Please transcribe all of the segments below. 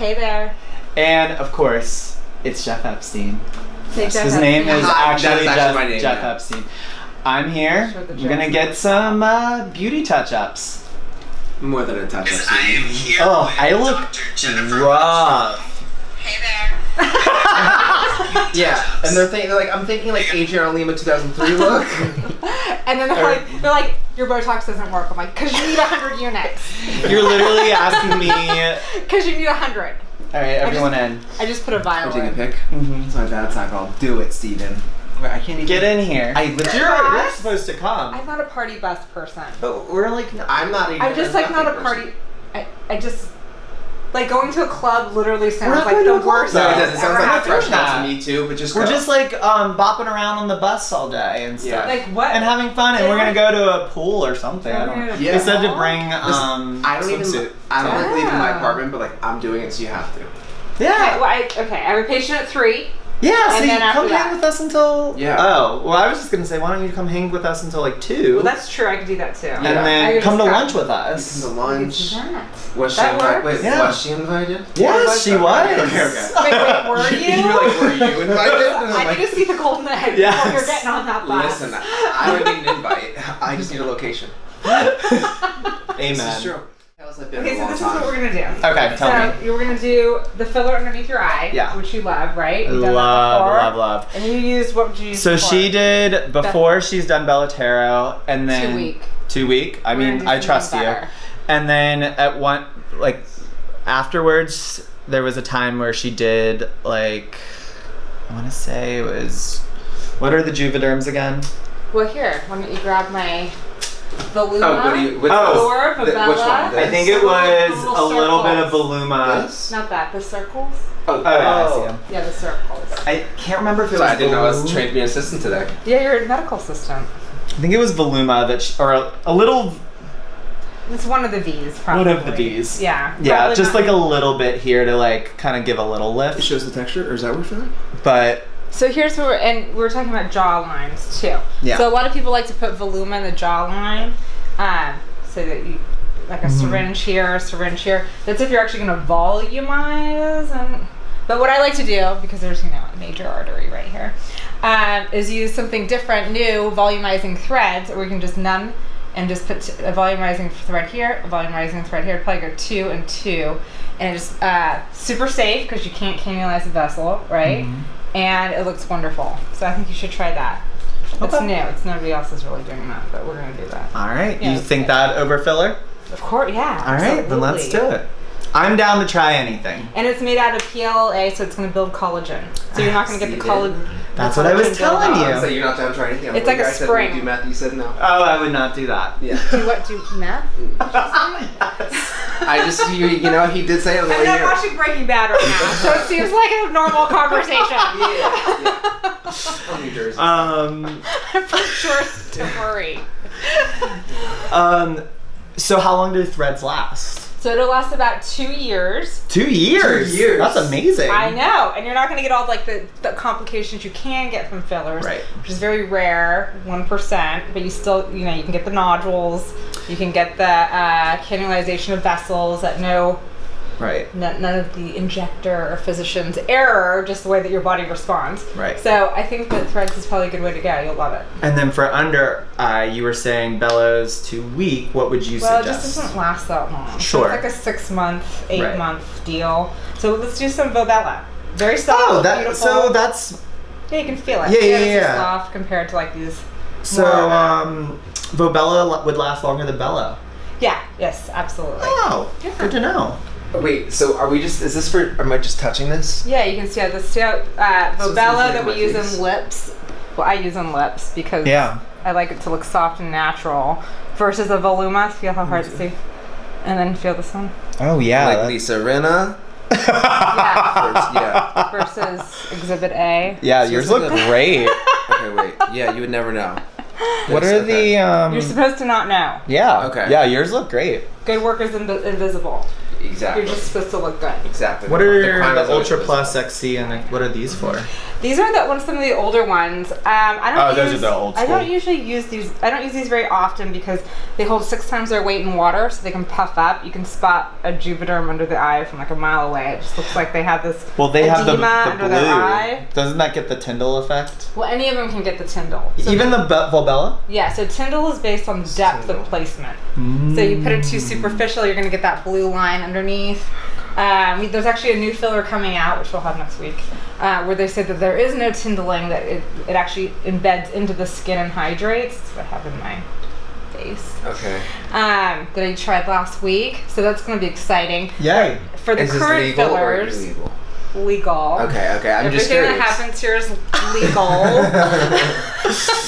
Hey there. And of course, it's Jeff Epstein. Say Jeff His Epstein. name is actually my name, Jeff yeah. Epstein. I'm here. Sure, the I'm gonna Jeff. get some beauty touch-ups. More than a touch. I am here Oh, with I look Dr. Jennifer rough. Hey there. Yeah, and they're like, I'm thinking like Adriana Lima 2003 look. And then they're like, your Botox doesn't work. I'm like, because you need 100 units. You're literally asking me. All Because you need 100. right, everyone in. I just put a vial I'm taking a in. pic. Mhm. It's my bad side call. Do it, Steven. Wait, I can't even Get in here. I legit. You're supposed to come. I'm not a party bus person. But we're like. I'm not even. I'm just like not a nothing person. party. I just like going to a club literally sounds We're not like going the to a club, worst. though. No, it thing does. It sounds ever like a happened. threshold that. to me too, but just We're go. just like bopping around on the bus all day and stuff. Yeah. Like what? And having fun, and we're gonna go to a pool or something. I don't know. Yeah. They said to bring I don't even. swimsuit. I don't like leaving my Yeah. apartment, but like I'm doing it, so you have to. Okay, Yeah. well, I have a patient at 3. Yeah, And so you then after come that. hang with us until. Yeah. Oh, well, I was just gonna say, why don't you come hang with us until like 2? Well, that's true. I could do that too. and Yeah. I then could come to just lunch with You us. come to I could lunch. do that. Was she That invited? works. Wait, Yeah. was she invited? Yes, she was. Okay, okay. Wait, were you? You were like, were you invited? And I'm I like, need to see the golden egg Yes. before you're getting on that bus. listen, I don't need an invite. I just need a location. Amen. This is true. How's that been Okay, in a so long this is time? what we're gonna do. Okay, tell me. So you're gonna do the filler underneath your eye, Yeah. which you love, right? You've done that Love, before. love, love. And you used what would you use? So before? she did before she's done Bellatero, and then 2 week. 2 week. I We're gonna mean, do I something trust you. better. And then at one, like, afterwards, there was a time where she did, like, I want to say it was, what are the Juvederms again? Well, here, why don't you grab my Voluma? Oh, what do you? What's Oh. Or Which Vabella? one? I think it Little was a little bit of circles. Voluma. This? Not that, the circles? Oh, Oh, yeah, I see 'em. Yeah, the circles. I can't remember if it So was I didn't know I was Voluma. trained to be an assistant today. Yeah, you're a medical assistant. I think it was Voluma that, or a little, It's one of the V's, probably. one of the V's. Yeah. Yeah, probably just not- like a little bit here to like kind of give a little lift. shows the texture, or is that what we're feeling? But So here's what and we're talking about jaw lines too. Yeah. So a lot of people like to put Voluma in the jawline, so that you like a syringe here, syringe here. That's if you're actually going to volumize. But what I like to do, because there's a major artery right here, is use something different, new volumizing threads, or we can just numb and just put a volumizing thread here, a volumizing thread here. Probably go 2 and 2, and it's super safe because you can't cannularize the vessel, right? And it looks wonderful. So I think you should try that. It's Okay. new. It's nobody else is really doing that, but we're gonna do that. all right, Yeah, you that's think good. that over filler? Of course, yeah. All right, then let's do it. I'm down to try anything. And it's made out of PLA, so it's gonna build collagen. So you're not gonna get the See, collagen. That's what I was telling you. So you're not down to try anything. It's like a I said spring. we do math. You said no. Oh, I would not do that. Yeah. Do what? Do meth? I just you know he did say it on the way I'm not here. watching Breaking Bad right now, so it seems like a normal conversation. Yeah. From New Jersey. Um, For sure, don't worry. so how long do threads last? So it'll last about 2 years. 2 years. 2 years. That's amazing. I know, and you're not going to get all like the complications you can get from fillers, Right. which is very rare, 1%. But you still, you can get the nodules, you can get the cannulization of vessels at Right. none of the injector or physician's error, just the way that your body responds. Right. So I think that threads is probably a good way to go. You'll love it. And then for under eye, you were saying Bellows 2 week. What would you Well, it suggest? just doesn't last that long. Sure. So it's like a 6-month, 8-month Right. deal. So let's do some Vobella. Very soft, Oh, beautiful. so that's Yeah, you can feel it. Yeah, yeah, It's just yeah. soft compared to like these. so. more, Vobella would last longer than Bello. yeah. Yes. Absolutely. Oh, Yeah. good to know. Wait, so are we just? Is this for? Am I just touching this? Yeah, you can see how the Vobella So it's that we my use face. in lips. Well, I use in lips because Yeah. I like it to look soft and natural. Versus a Voluma. Feel how hard it's to. And then feel this one. Oh yeah. Like Lisa Rinna. Yeah. Yeah. Versus Exhibit A. Yeah, So yours it's like look a- great. Okay, wait. Yeah, you would never know. What Yes, are okay. the You're supposed to not know. Yeah. Okay. Yeah, yours look great. Good work is invisible. Exactly. You're just supposed to look good. Exactly. What The are crime the is always Ultra Plus visible. XC and what are these for? These are some of the older ones. I don't Oh, those use, are the old I don't school. usually use these. I don't use these very often because they hold 6 times their weight in water, so they can puff up. You can spot a Juvederm under the eye from like a mile away. It just looks like they have this Well, they have the edema under their blue. eye. Doesn't that get the Tyndall effect? Well, any of them can get the Tyndall. So Even the Volbella? yeah, so Tyndall is based on depth of placement. So you put it too superficial, you're going to get that blue line underneath. There's actually a new filler coming out, which we'll have next week, where they say that there is no Tyndalling, that it actually embeds into the skin and hydrates. That's what I have in my face. Okay. That I tried last week. So that's going to be exciting. Yay. For the Is this current legal or fillers, illegal? legal. Okay. I'm just Everything curious. that happens here is legal.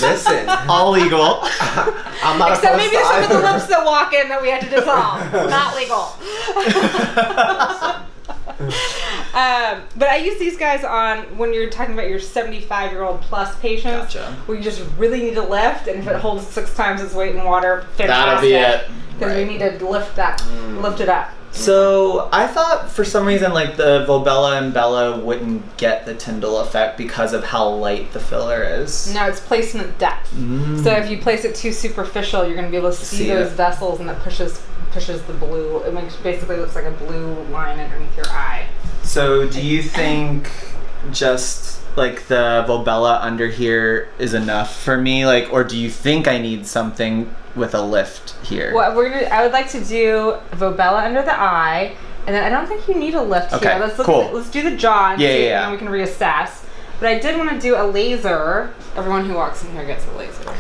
Listen, All legal. I'm not Except opposed maybe to some of the either. lips that walk in that we had to dissolve. Not legal. But I use these guys on when you're talking about your 75-year-old plus patients, Gotcha. where you just really need to lift, and if it holds 6 times its weight in water, fantastic. That'll be it. Because we need to lift it up. So I thought for some reason like the Volbella and Bella wouldn't get the Tyndall effect because of how light the filler is. No, it's placement depth. So if you place it too superficial, you're going to be able to see those it. vessels, and it pushes the blue. It basically looks like a blue line underneath your eye. So do you think just like the Volbella under here is enough for me? Like, or do you think I need something with a lift here? Well, I would like to do Volbella under the eye, and then I don't think you need a lift Okay, here. Let's look cool. let's do the jaw, and Yeah, see, yeah, yeah. and then we can reassess. But I did want to do a laser. Everyone who walks in here gets a laser.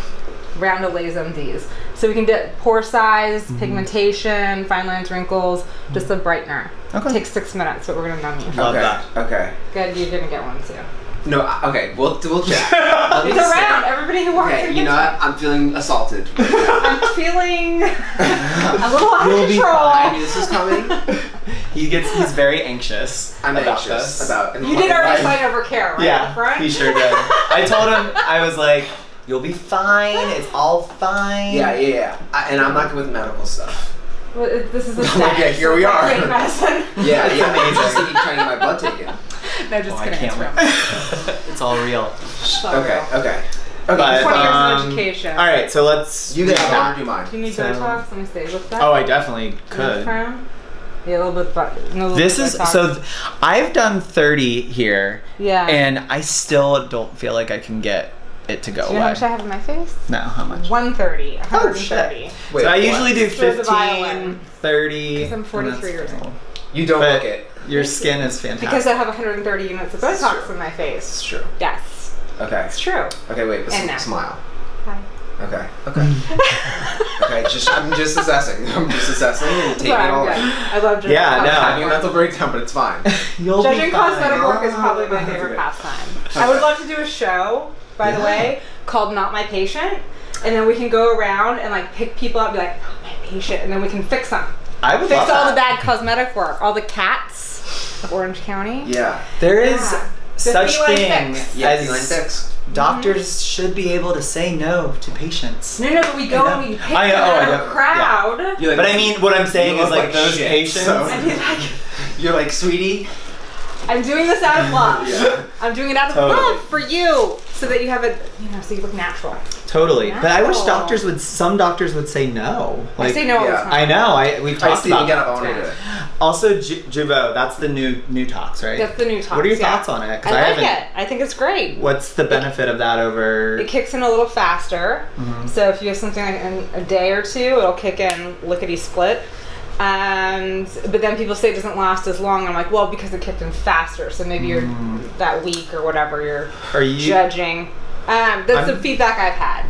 Round of laser these. So we can get pore size, pigmentation, fine lines, wrinkles, just a brightener. Okay. Takes 6 minutes, but we're gonna numb you. Love Okay. that. Okay. Good, you're gonna get one too. No. Okay. We'll chat. Let me It's say- around. Everybody who walks Okay. in You gets know one. what? I'm feeling assaulted. I'm feeling a little out You'll of be control. I knew this was coming. He's very anxious I'm about anxious this. about. You did already sign over care, right? In Yeah, front? he sure did. I told him, I was like, you'll be fine, it's all fine. Yeah. And I'm not good with medical stuff. Well, this is a Okay, here we are. Pain medicine. Yeah. It's Yeah. amazing. I'm just thinking trying to get my blood taken. No, just Oh, I kidding. can't it's wait. It's all real. Okay. But, 20 years of education. All right, so let's You guys recap. want to do mine? Do you need So- Botox? Let me see. What's that? Oh, I definitely In the could. front? Yeah, a little bit. This is so. I've done 30 here, Yeah. and I still don't feel like I can get it to go Do you know how away. much I have in my face? No, how much? 130. Oh 130. shit! Wait, so I what? usually do Throw the 15, violin. 30. 'Cause I'm 43 and that's years old. cool. You don't But look it. your skin is fantastic. Because I have 130 units of This is Botox true. in my face. It's true. Yes. Okay. It's true. Okay. Wait. But And now. smile. Hi. Okay. Okay. I'm just assessing. I'm just assessing and taking Sorry, it all I'm in. good. I love judging. Yeah, I'm no. having a mental breakdown, but it's fine. You'll Judging be fine. cosmetic work is probably my That's favorite okay. pastime. I would love to do a show, by the way, called Not My Patient. And then we can go around and like pick people up and be like, not my patient. And then we can fix them. I would Fix love all that. the bad cosmetic work. All the cats of Orange County. Yeah. There is Yeah. such The feline thing fix. Yeah. as Feline fix. doctors should be able to say no to patients. No, but we go I and know. we pick I know, them oh, out I of know. a crowd. You're like, But I mean, what I'm saying You is look like like those shit, patients. so- And be like, You're like, sweetie. I'm doing this out of love. Yeah. I'm doing it out of Totally. love for you. So that you have a, so you look natural. Totally. But I wish No. some doctors would say no. I say no all the yeah. time. I know. We've I talked see. You about get that. up. I want to do it. Also, Juvo, that's the new tox, right? That's the new tox. What are your yeah. thoughts on it? 'Cause I like haven't- it. I think it's great. What's the benefit of that over? It kicks in a little faster. Mhm. So if you have something like in a day or two, it'll kick in lickety split. But then people say it doesn't last as long. I'm like, well, because it kicked in faster. So maybe you're that week or whatever you're Are you? judging. That's the feedback I've had.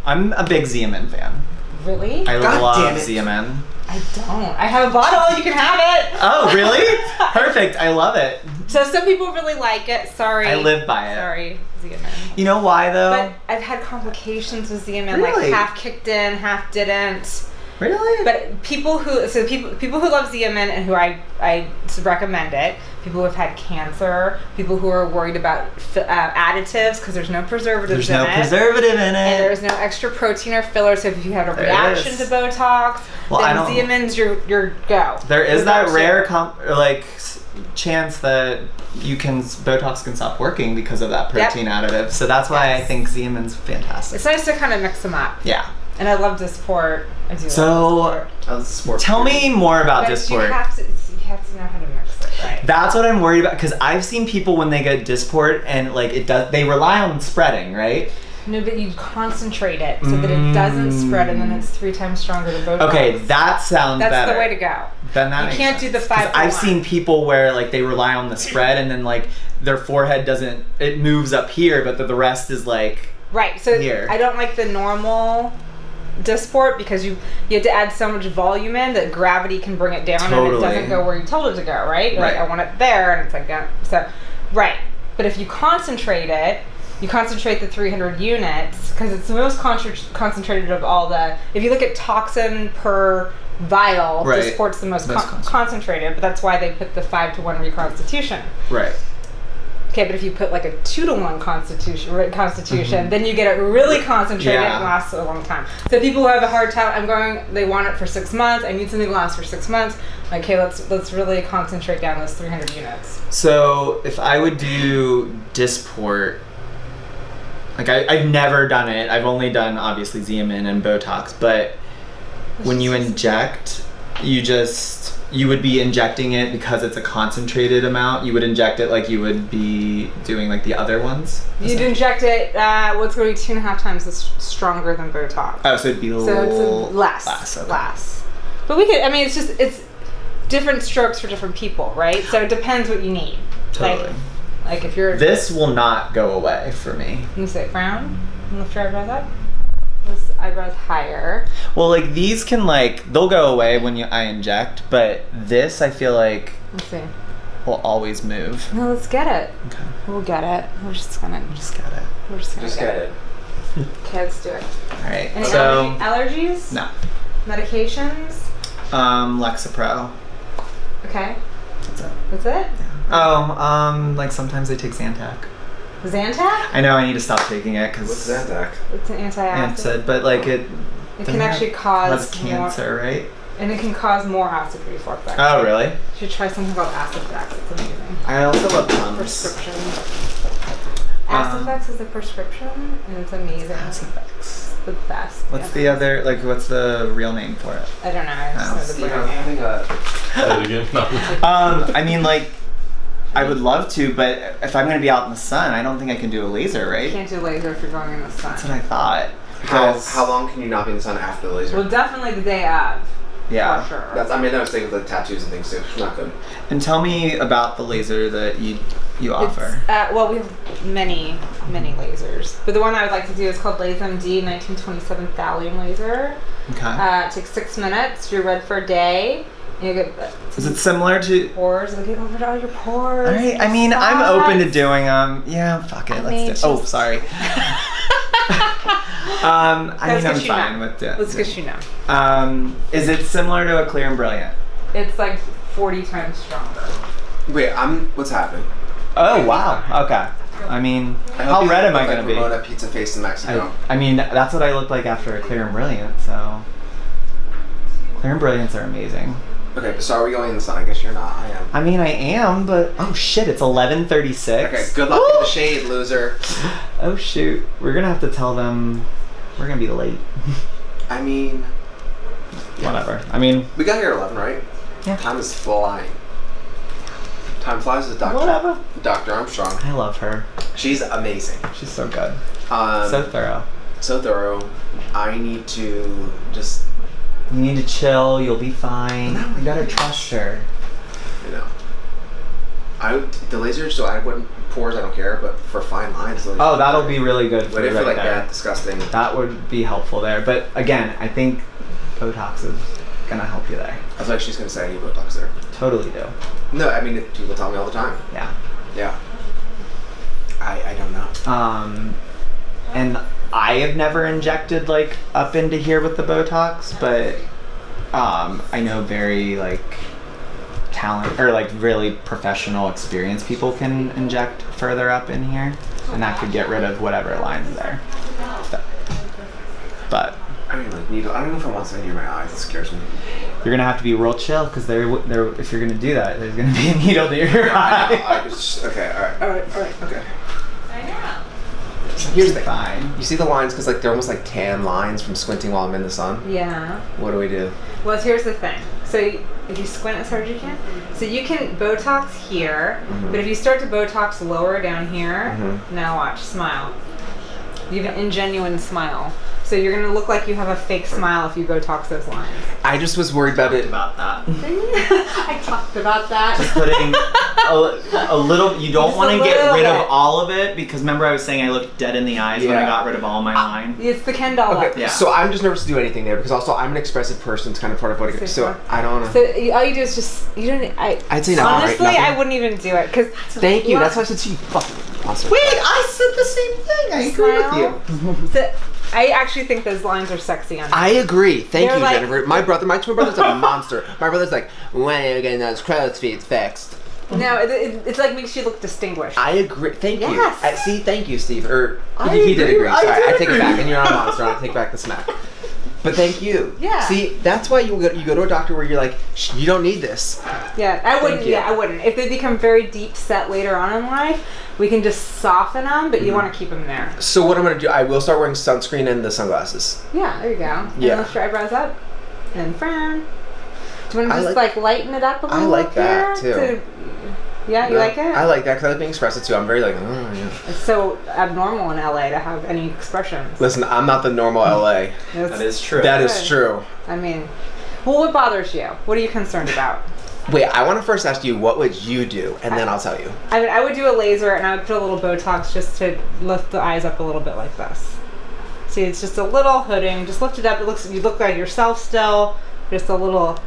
I'm a big Xeomin fan. Really? I God love damn it. Xeomin. I don't. I have a bottle. You can have it. Oh, really? Perfect. I love it. So some people really like it. Sorry. I live by it. Sorry, Xeomin. You know why though? But I've had complications with Xeomin, Really? like half kicked in, half didn't. Really? But people who love Xeomin and who I recommend it. People who have had cancer, people who are worried about additives because there's no preservatives There's in no it. preservative in And it. there's no extra protein or filler, so if you have a There reaction is. to Botox, Well, I then don't- Xeomin's your go. There is that Botox, rare chance that Botox can stop working because of that protein additive. So that's why I Yes. think Xeomin's fantastic. It's nice to kind of mix them up. Yeah. And I love Dysport. I do So, love Dysport. Sport Tell me more about But Dysport. you have to know how to mix it, right? That's what I'm worried about because I've seen people when they get Dysport and they rely on spreading, right? No, but you concentrate it so that it doesn't spread, and then it's 3 times stronger than Botox. Okay, that sounds That's better. the way to go. Then that You makes can't sense. do the 'Cause 5 to I've 1. seen people where they rely on the spread and then their forehead it moves up here, but the rest is Right. So Here. I don't like the normal Dysport because you have to add so much volume in that gravity can bring it down and Totally. it doesn't go where you told it to go, right? You're Right. Like, I want it there, and it's like that. So, right. But if you concentrate it, you concentrate the 300 units because it's the most concentrated of all the. If you look at toxin per vial, Right. Dysport's the most Most concentrated, but that's why they put the 5 to 1 reconstitution. right. Okay, but if you put a 2 to 1 constitution, then you get it really concentrated Yeah. and lasts a long time. So people who have a hard time, they want it for 6 months. I need something to last for 6 months. Okay, let's really concentrate down those 300 units. So if I would do Dysport, I've never done it. I've only done obviously Xeomin and Botox, but when you inject, you would be injecting it because it's a concentrated amount. You would inject it like you would be doing the other ones. You'd inject it. What's going to be 2.5 times as stronger than Botox. Oh, so it'd be So it's less. Okay. Less. But we could. I mean, it's different strokes for different people, right? So it depends what you need. Totally. Like if you're. This will not go away for me. Let me say frown. Lift your eyebrows up. This eyebrows higher. Well, these can they'll go away when I inject, but this I feel Let's see. will always move. No, let's get it. Okay. We'll get it. We're just gonna Just get it. Okay, let's do it. All right. Any So allergies? no. Medications? Lexapro. Okay. That's it. That's it? Oh, sometimes I take Zantac. Zantac? I know I need to stop taking it because What's Zantac? It's an antacid. Acid, but It can actually cause cancer, right? more, and it can cause more acid reflux. Actually. Oh, really? You should try something called Acidex. It's amazing. I also love Tums. Prescription. Acidex is a prescription, and it's amazing. Acidex. It's the best. What's the other? What's the real name for it? I don't know. I just know the Steve, brand I'm name. having a. Say it again. No. I mean, I would love to, but if I'm going to be out in the sun, I don't think I can do a laser, You right? can't do laser if you're going in the sun. That's what I thought. How Because- long can you not be in the sun after the laser? Well, definitely the day of. Yeah. For sure. That's. I was thinking of the tattoos and things too. Not good. And tell me about the laser that you offer. Well, we have many lasers, but the one I would like to do is called LaserMD 1927 thallium laser. Okay. It takes 6 minutes. You're red for a day. You get Is it similar to? pores. It'll get over all your pores. All right. I mean, I'm open to doing Yeah. Fuck it. I Let's mean, do. Oh, just- sorry. Let's I'm get you fine know. with it. Let's get you know. Is it similar to a Clear and Brilliant? It's 40 times stronger. Wait, what's happening? Oh wow. Okay. I mean, I how hope you red am look I like gonna be? Ramona Pizza Face in Mexico. I mean, that's what I look like after a Clear and Brilliant. So, Clear and Brilliants are amazing. Okay, but so are we going in the sun? I guess you're not. I am. I mean, I am, but oh shit, it's 11:36. Okay, good luck in the shade, loser. Oh shoot, we're gonna have to tell them we're gonna be late. I mean, Whatever. I mean, we got here at 11, right? Yeah. Time is flying. Time flies with whatever. Dr. Armstrong. I love her. She's amazing. She's so good. So So thorough. thorough. I need to just, You need to chill. You'll be fine. You gotta trust her. the laser, so I wouldn't pores, I don't care, but for fine lines. Like, Oh, that'll be really good for But you if right you're there. that disgusting. That would be helpful there. But again, I think Botox is gonna help you there. I feel like she's gonna say I need Botox there. Totally do. No, I mean, people tell me all the time. Yeah. Yeah. I don't know. And I have never injected up into here with the Botox, but I know very like talent or like really professional experienced people can inject further up in here, and that could get rid of whatever lines there. But I mean, like needle. I don't know if I want something near my eyes. It scares me. you're gonna have to be real chill because there if you're gonna do that, there's gonna be a needle near your eye. Okay. All right. Okay. I know. Here's the thing. Fine. You see the lines because like they're almost like tan lines from squinting while I'm in the sun. Yeah. What do we do? Well, here's the thing. So if you squint as hard as you can, so you can Botox here, but if you start to Botox lower down here, now watch, smile. You have an ingenuine smile. So you're gonna look like you have a fake smile if you Botox those lines. I just was worried about it. About that. I talked about that. Putting a little. You don't Just want a to get little rid bit. of all of it because remember I was saying I looked dead in the eyes when I Yeah. got rid of all my line. It's the Ken doll Okay, look. Yeah. so I'm just nervous to do anything there because also I'm an expressive person. It's kind of part of what I get. So I don't know. So all you do is just you don't. I'd say no, right? Honestly, Nothing? I wouldn't even do it because. Thank you. That's why I said to you, fucking monster. Wait, I said the same thing. I agree with you. So, I actually think those lines are sexy on. I agree. Thank They're you, like- Jennifer. My twin brother's a monster. My brother's like, when are you getting those crow's feet fixed? No, it's like makes you look distinguished. I agree. Thank you. Yes. See, thank you, Steve. Or I he did agree. agree. I Sorry, did I take it agree. back. And you're not a monster. I take back the smack. But thank you. Yeah. See, that's why you go to a doctor where you're like, you don't need this. Yeah, I wouldn't. you. Yeah, I wouldn't. If they become very deep set later on in life, we can just soften them, but you want to keep them there. So what I'm gonna do, I will start wearing sunscreen and the sunglasses. Yeah, there you go. Yeah. And lift your eyebrows up, and frown. Do you want I to just like- like lighten it up a little? like up that, here too. Yeah, you like it? I like that because I like being expressive too. I'm very like, oh yeah. It's so abnormal in LA to have any expressions. Listen, I'm not the normal LA. It's- That is true. That is Good. true. I mean, well, what bothers you? What are you concerned about? Wait, I want to first ask you, what would you do, and then I'll tell you. I mean, I would do a laser and I would put a little Botox just to lift the eyes up a little bit like this. See, it's just a little hooding. Just lift it up. You look like yourself still. Just a little.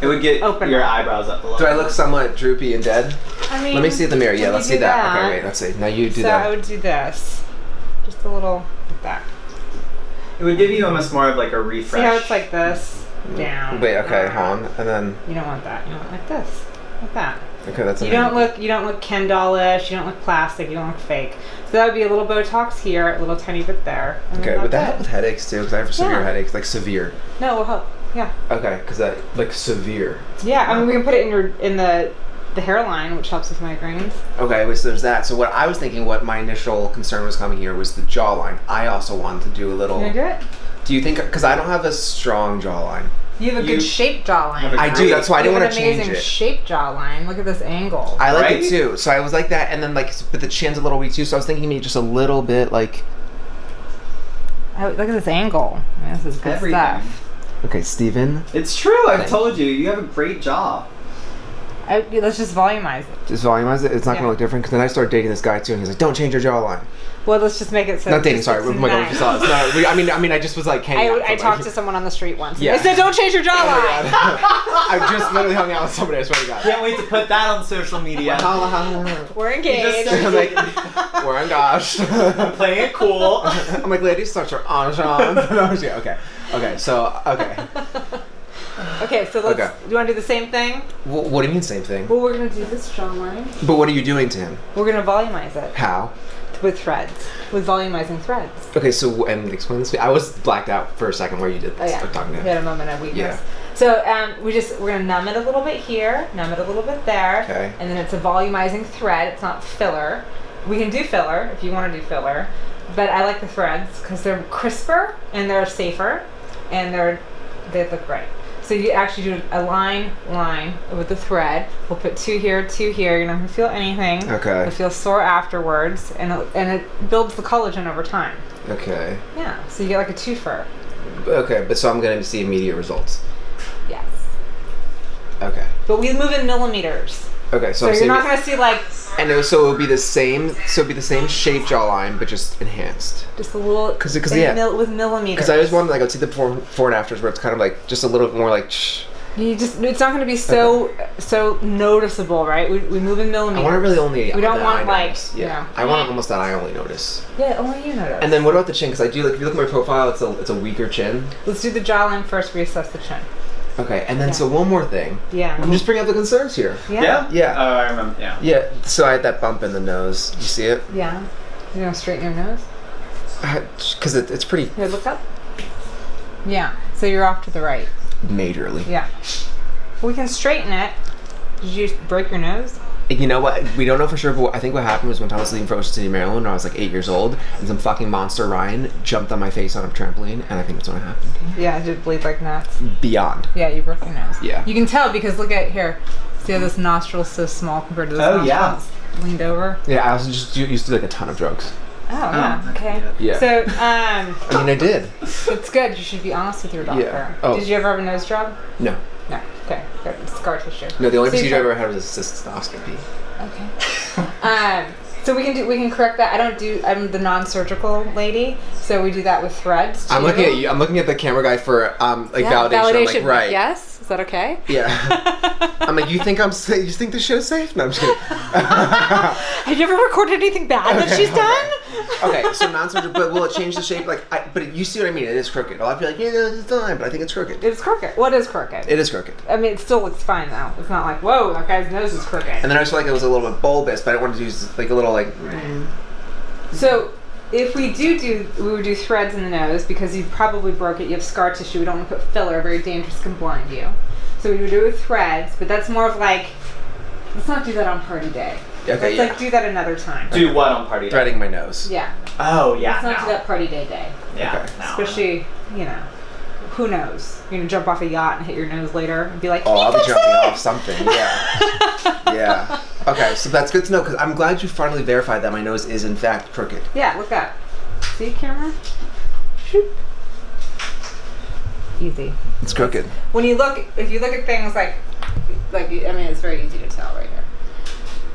It would get Open your up. eyebrows up a little. Do I look somewhat droopy and dead? I mean, Let me see the mirror. Yeah, when let's you see do that. Okay, wait, let's see. Now you do So that. I would do this. Just a little like that. It would give you almost more of like a refresh. See how it's like this? Down. Wait, okay, down. hold on, and then You don't want that. You want it like this. Like that. okay, that's. You don't look Ken dollish. You don't look plastic. You don't look fake. So that would be a little Botox here, a little tiny bit there. And Okay, then would that that's help with headaches too? Because I have severe Yeah. headaches, like severe. No, it will help. Yeah. Okay, because that like severe. Yeah. I mean, we can put it in the hairline, which helps with migraines. Okay, wait, so there's that. So what I was thinking, what my initial concern was coming here was the jawline. I also wanted to do a little. You wanna do it? Do you think? Because I don't have a strong jawline. You have a You good shaped jawline. have a I do. That's why I You didn't have want an to change amazing it. shaped jawline. Look at this angle. I like Right? it too. So I was like that, and then like, but the chin's a little weak too. So I was thinking maybe just a little bit like. Look at this angle. I mean, this is good Everything. stuff. Okay, Steven. It's true. I've told you. You have a great jaw. Let's just volumize it. Just volumize it. It's not Yeah. gonna look different. Because then I started dating this guy too, and he's like, "Don't change your jawline." Well, let's just make it so. Not dating. it's Sorry. Oh my god, nice. facades. No, I mean, I just was like, hanging out I with talked somebody. to someone on the street once. Yeah. They said, "Don't change your Oh my jawline." God. I just literally hung out with somebody. I swear to God. Can't wait to put that on social media. We're engaged. I'm like, we're on gosh. I'm playing it cool. I'm like, ladies, such your enchant. Okay. So, okay. Okay, so let's. Okay. Do you want to do the same thing? What do you mean same thing? Well, we're gonna do this jawline. But what are you doing to him? We're gonna volumize it How? with threads, with volumizing threads. Okay, so and explain this to me. I was blacked out for a second where you did Oh this. yeah, I'm talking to we him. had a moment of weakness. Yeah. So we're gonna numb it a little bit here, numb it a little bit there, Okay. and then it's a volumizing thread. It's not filler. We can do filler if you want to do filler, but I like the threads because they're crisper and they're safer, and they look great. So you actually do a line with the thread. We'll put two here, two here. You're not gonna feel anything. Okay. You'll feel sore afterwards, and it builds the collagen over time. Okay. Yeah. So you get like a twofer. Okay, but so I'm gonna see immediate results. Yes. Okay. But we move in millimeters. Okay, So I'm you're seeing not gonna see like so it would be the same. So it'd be the same shape jawline, but just enhanced. just a little with millimeters. Because I always wanted like I'd see the before and afters where it's kind of like just a little bit more like. Shh. it's not gonna be so noticeable, right? We move in I millimeters. want to really only. We don't that want, I like, notice. you Yeah. know. I want almost that I only notice. Yeah, only you notice. And then what about the chin? Because I do like if you look at my profile, it's a weaker chin. Let's do the jawline first. Reassess the chin. Okay, and then so one more thing. Yeah. I'm just bringing up the concerns here. Yeah. Yeah. Oh, I remember. Yeah. Yeah, so I had that bump in the nose. You see it? Yeah. You're gonna straighten your nose? Because it's pretty Here, look up. Yeah. So you're off to the right. majorly. Yeah. We can straighten it. Did you break your nose? You know what? We don't know for sure, but I think what happened was one time I was leaving for Ocean City, Maryland, when I was like 8 years old, and some fucking monster Ryan jumped on my face on a trampoline, and I think that's when it happened. Yeah, it did bleed like nuts. Beyond. Yeah, you broke your nose. Yeah. You can tell because look at here. See how this nostril's so small compared to this Oh, nostril? yeah. It's leaned over. Yeah, I also just used to do like a ton of drugs. Oh, yeah. Okay. Yeah. So, I mean, I did. it's good. You should be honest with your doctor. Yeah. Oh. Did you ever have a nose job? No. No. Okay. Good. Scar tissue. No, the only So you procedure I can- ever had was a cystoscopy. Okay. So we can correct that. I'm the non-surgical lady, so we do that with threads. I'm too. looking at you. I'm looking at the camera guy for like Yeah, validation. I'm like, right. Yes. Is that okay? Yeah. I'm like, you think I'm safe? You think the show's safe? No, I'm just kidding. Have you ever recorded anything bad that she's done? Okay, so non-surgical, but will it change the shape? Like, but you see what I mean? It is crooked. A lot of people are like, yeah, it's fine, but I think it's crooked. It's crooked. What is crooked? It is crooked. I mean, it still looks fine though. It's not like, whoa, that guy's nose is crooked. And then I just felt like it was a little bit bulbous, but I wanted to use like a little like. So, if we would do threads in the nose because you probably broke it. You have scar tissue. We don't want to put filler. Very dangerous. Can blind you. So we would do it with threads, but that's more of like, let's not do that on party day. Okay, Let's yeah. like do that another time. Do what on party day? Threading my nose. Yeah. Oh, yeah. Let's not no. do that party day. Yeah. Okay. No. Especially, you know, who knows? You're gonna jump off a yacht and hit your nose later and be like, Oh, I'll be "Fix jumping it!" off something. Yeah. Yeah. Okay, so that's good to know because I'm glad you finally verified that my nose is in fact crooked. Yeah, look up. See, camera? Shoop. Easy. It's crooked. When you look, if you look at things like I mean, it's very easy to tell right here.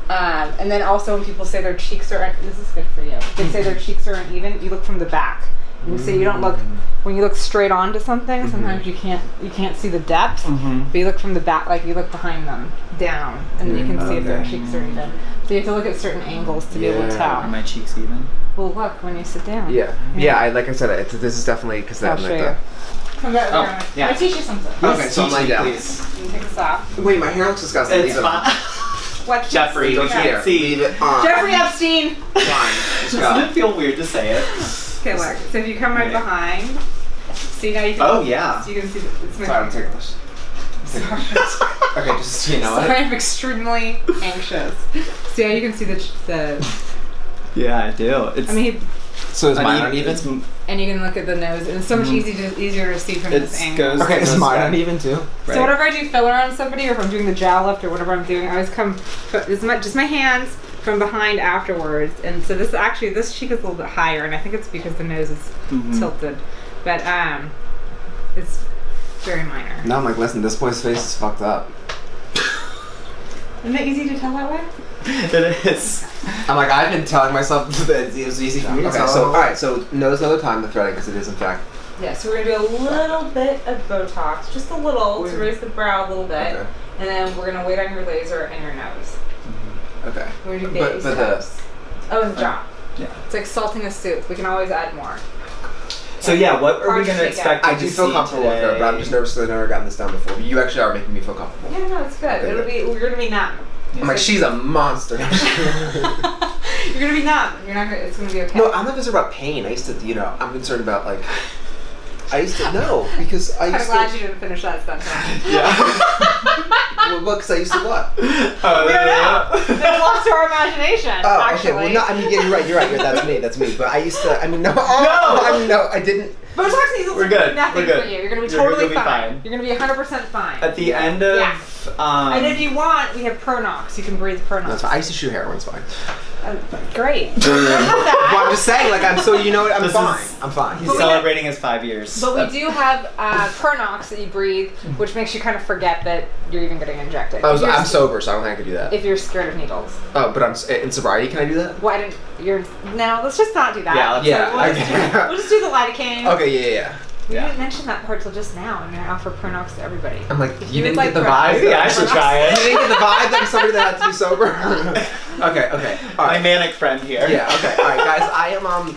And then also when people say their cheeks are, this is good for you. They say their cheeks are uneven. You look from the back. And so you don't look when you look straight onto something. Sometimes you can't see the depth. But you look from the back, like you look behind them down, and then you can see if their cheeks are even. So you have to look at certain angles to be able to Yeah. tell. Are my cheeks even? Well, look when you sit down. Yeah. Yeah. Like I said, this is definitely because I'll I'm show like you. Come back. Oh, Can yeah. I teach you something? Okay, so I'm lying down. Please. You can take this off. Wait, my hair looks disgusting. It's Leave it. fine. What? Jeffrey, Don't we you can't dare. see. Leave it on. Jeffrey Epstein. Fine. Let's Doesn't go. it feel weird to say it? Okay, look. So if you come right Right. behind, see now you can. Oh, yeah. So you can see. It's my Sorry, I'm taking this. Sorry. Okay, just so you know Sorry, it. I'm extremely anxious. See how you can see the. Yeah, I do. It's I mean, So is mine uneven? It's, and you can look at the nose, and it's so much easier to see from this It's angle. goes- Okay, is Goes mine back. uneven too? So whenever I do filler on somebody, or if I'm doing the jowl lift or whatever I'm doing, I always come just my hands from behind afterwards. And so this cheek is a little bit higher, and I think it's because the nose is tilted. But it's very minor. No, I'm like, listen, this boy's face is fucked up. Isn't it easy to tell that way? It is. I'm like, I've been telling myself that it was easy for me to Okay, tell. so- So, alright, so nose another time the threading because it is in fact. Yeah, so we're gonna do a little bit of Botox, just a little, to raise the brow a little bit, Okay. and then we're gonna wait on your laser and your nose. Okay. We're gonna do But- baby but the- steps. Oh, and the jaw. Yeah. It's like salting a soup. We can always add more. So yeah, what are Hard we to gonna take expect? I to do feel see comfortable with today? it, but I'm just nervous because I've never gotten this done before. But you actually are making me feel comfortable. Yeah, no, it's good. Okay, We're gonna be numb. I'm like, she's a monster. You're gonna be numb. You're not gonna. It's gonna be okay. No, I'm not concerned about pain. I used to, I'm concerned about like. I used to know because I I'm used glad to. you didn't finish that sentence. Yeah. Well, look, because I used to what? We don't know. It belongs to our imagination. Oh, actually. okay. Well, no, I mean, yeah, you're right. That's me. But I used to. I mean, no. I didn't. Botox needles We're will good. do nothing We're good. for you. You're gonna be You're totally gonna be fine. fine. You're gonna be 100% fine. At the end of Yeah. And if you want, we have Pronox. You can breathe Pronox. That's fine. I used to shoot heroin. It's fine. Great. I love that. Well, I'm just saying, like, I'm so I'm This fine. is- I'm fine. he's But we celebrating his 5 years. But we do have Pronox that you breathe, which makes you kind of forget that you're even getting injected. If you're I'm sober, so I don't think I could do that. If you're scared of needles. Oh, but I'm in sobriety. Can I do that? Why didn't you're no? Let's just not do that. Yeah, let's- Yeah, We'll, just, okay. we'll just do the lidocaine. Okay, yeah. We Yeah. didn't mention that part till just now, and I offer Pronox to everybody. I'm like, If you would didn't like get the Pronox- vibe? Yeah, I should try You it. didn't get the vibe that I'm somebody that had to be sober? Okay. All My right. manic friend here. Yeah, okay. All right, guys, I am,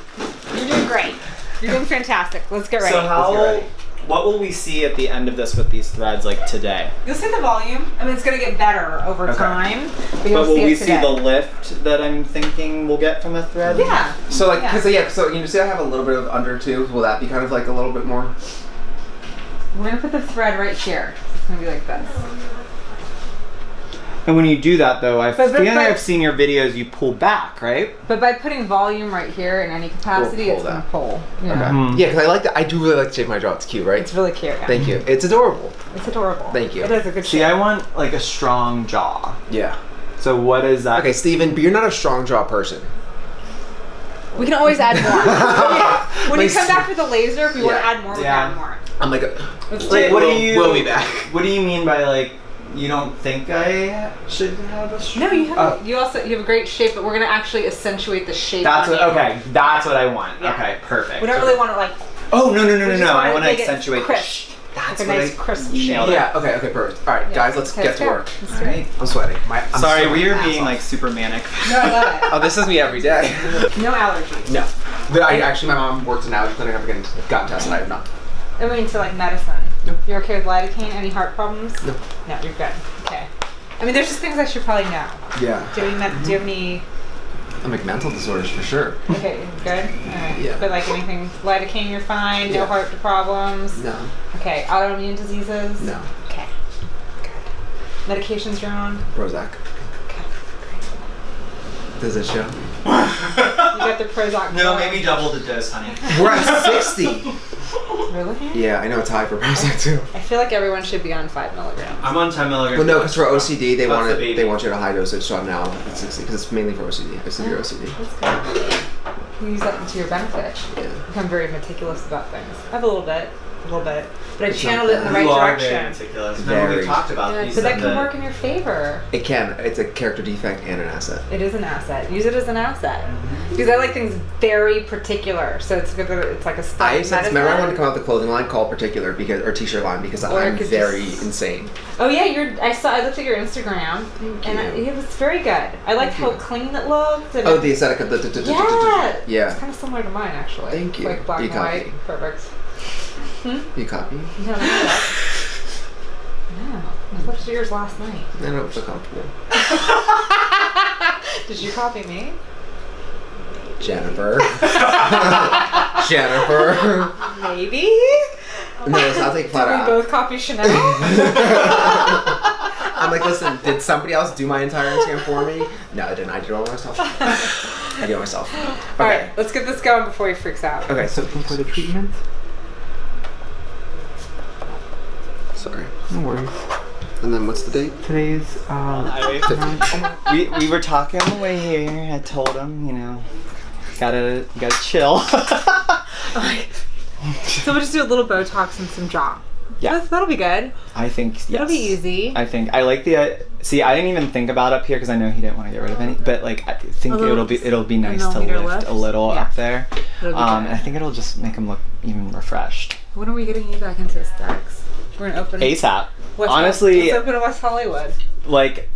You're doing great. You're doing fantastic. Let's get ready. So how? Let's what will we see at the end of this with these threads like today? You'll see the volume. I mean, it's gonna get better over Okay. time. But, you'll But will see we it see today. the lift that I'm thinking we'll get from a thread? Yeah. So like, Yeah. so you see I have a little bit of under too. Will that be kind of like a little bit more? We're gonna put the thread right here. It's gonna be like this. And when you do that though, I But- feel like but- I've seen your videos, you pull back, right? But by putting volume right here in any capacity, We'll it's pull gonna that. pull. You know? Mhm. Yeah, because I like that. I do really like to shave my jaw. It's cute, right? It's really cute. Yeah. Thank you. It's adorable. It's adorable. Thank you. It is a good See, shape. I want like a strong jaw. Yeah. So what is that? Okay, Steven, but you're not a strong jaw person. We can always add more. When you Like, come back with the laser, if we want to yeah. add more, we Yeah. can add more. I'm like, Let's Like, do what it. do you? We'll be back. What do you mean by like? You don't think I should have a strong? No, you have Oh. you have a great shape, but we're gonna actually accentuate the shape. That's on what. you. Okay, that's what I want. Yeah. Okay, perfect. We don't really want to like. Oh no! we just I wanna want to make it accentuate. crisp. That's Like a what nice I crisp nailed shape. it. yeah. Okay. Perfect. All right, Yeah. guys, let's Okay, get to go. work. Let's All do it. right. I'm sweating. I'm Sorry, sweating we my are ass being off. like super manic. No, I love Oh, this is me every day. it. No allergies. No. But I actually, my mom works in an allergy clinic. I've gotten tested. I have not. I mean, to like medicine. No. You're okay with lidocaine? Any heart problems? No. No, you're good. Okay. I mean, there's just things I should probably know. Yeah. Do you have any? I'm like mental disorders for sure. Okay, good. All right. Yeah. But like anything, lidocaine, you're fine. No Yeah. heart problems. No. Okay. Autoimmune diseases. No. Okay. Good. Medications you're on. Prozac. Okay. Does it show? You got the Prozac. No, maybe double the dose, honey. We're at 60. Really? Yeah, I know it's high for Prozac too. I feel like everyone should be on 5 milligrams. I'm on 10 milligrams. Well, no, because for OCD they That's want the it. baby. They want you at a high dosage. So I'm now at 60 because it's mainly for OCD. I have severe OCD. That's good. You use that to your benefit. Yeah. Become very meticulous about things. I have a little bit, but I It's channeled not it in the bad. right You are direction. very meticulous. Remember Very. we talked about Yeah, these. so that can work in your favor. It can. It's a character defect and an asset. It is an asset. Use it as an asset. Because I like things very particular. So it's good. It's like a step. I said, remember I wanted to come out with a clothing line called Particular because, or t-shirt line because Or it I'm could very just- insane. Oh yeah, I looked at your Instagram, and you. it was very good. I liked Thank how you. clean it looked. And Oh, the aesthetic of the. yeah, Yeah. It's kind of similar to mine actually. Thank you. Like black You and white, copy. perfect. You copy? No, no, I looked at yours last night. I don't feel comfortable. Did you copy me? Jennifer. Jennifer. Maybe. No, it's not take flat Did we out. both copy Chanel? I'm like, listen, did somebody else do my entire Instagram for me? No, I didn't. I did it all myself. I did it myself. All Okay. right, let's get this going before he freaks out. Okay, so For the treatment? sorry. No worries. And then what's the date? Today's, we were talking on the way here. I told him, you gotta chill. So we'll just do a little Botox and some jaw. Yeah. That'll be good. I think yes. It'll be easy. I think I like the. See, I didn't even think about up here because I know he didn't want to get rid of any. But like, I think A little- it'll be nice to millimeter lift a lift? little Yeah. up there. It'll be And good. I think it'll just make him look even refreshed. When are we getting you back into aesthetics? We're gonna open ASAP. West Honestly, let's open in West Hollywood. like,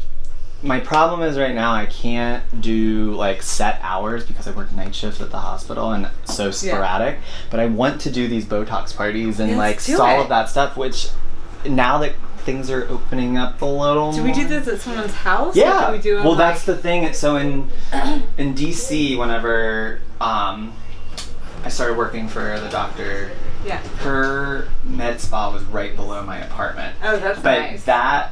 my problem is right now I can't do like set hours because I work night shift at the hospital and it's so sporadic. But I want to do these Botox parties and Yeah, like let's do all it. of that stuff. Which now that things are opening up a little. Do we do more- this at someone's house? Or Yeah. do we do it Well, like, that's the thing. So in DC, whenever I started working for the doctor, yeah. her med spa was right below my apartment. Oh, that's But nice. that,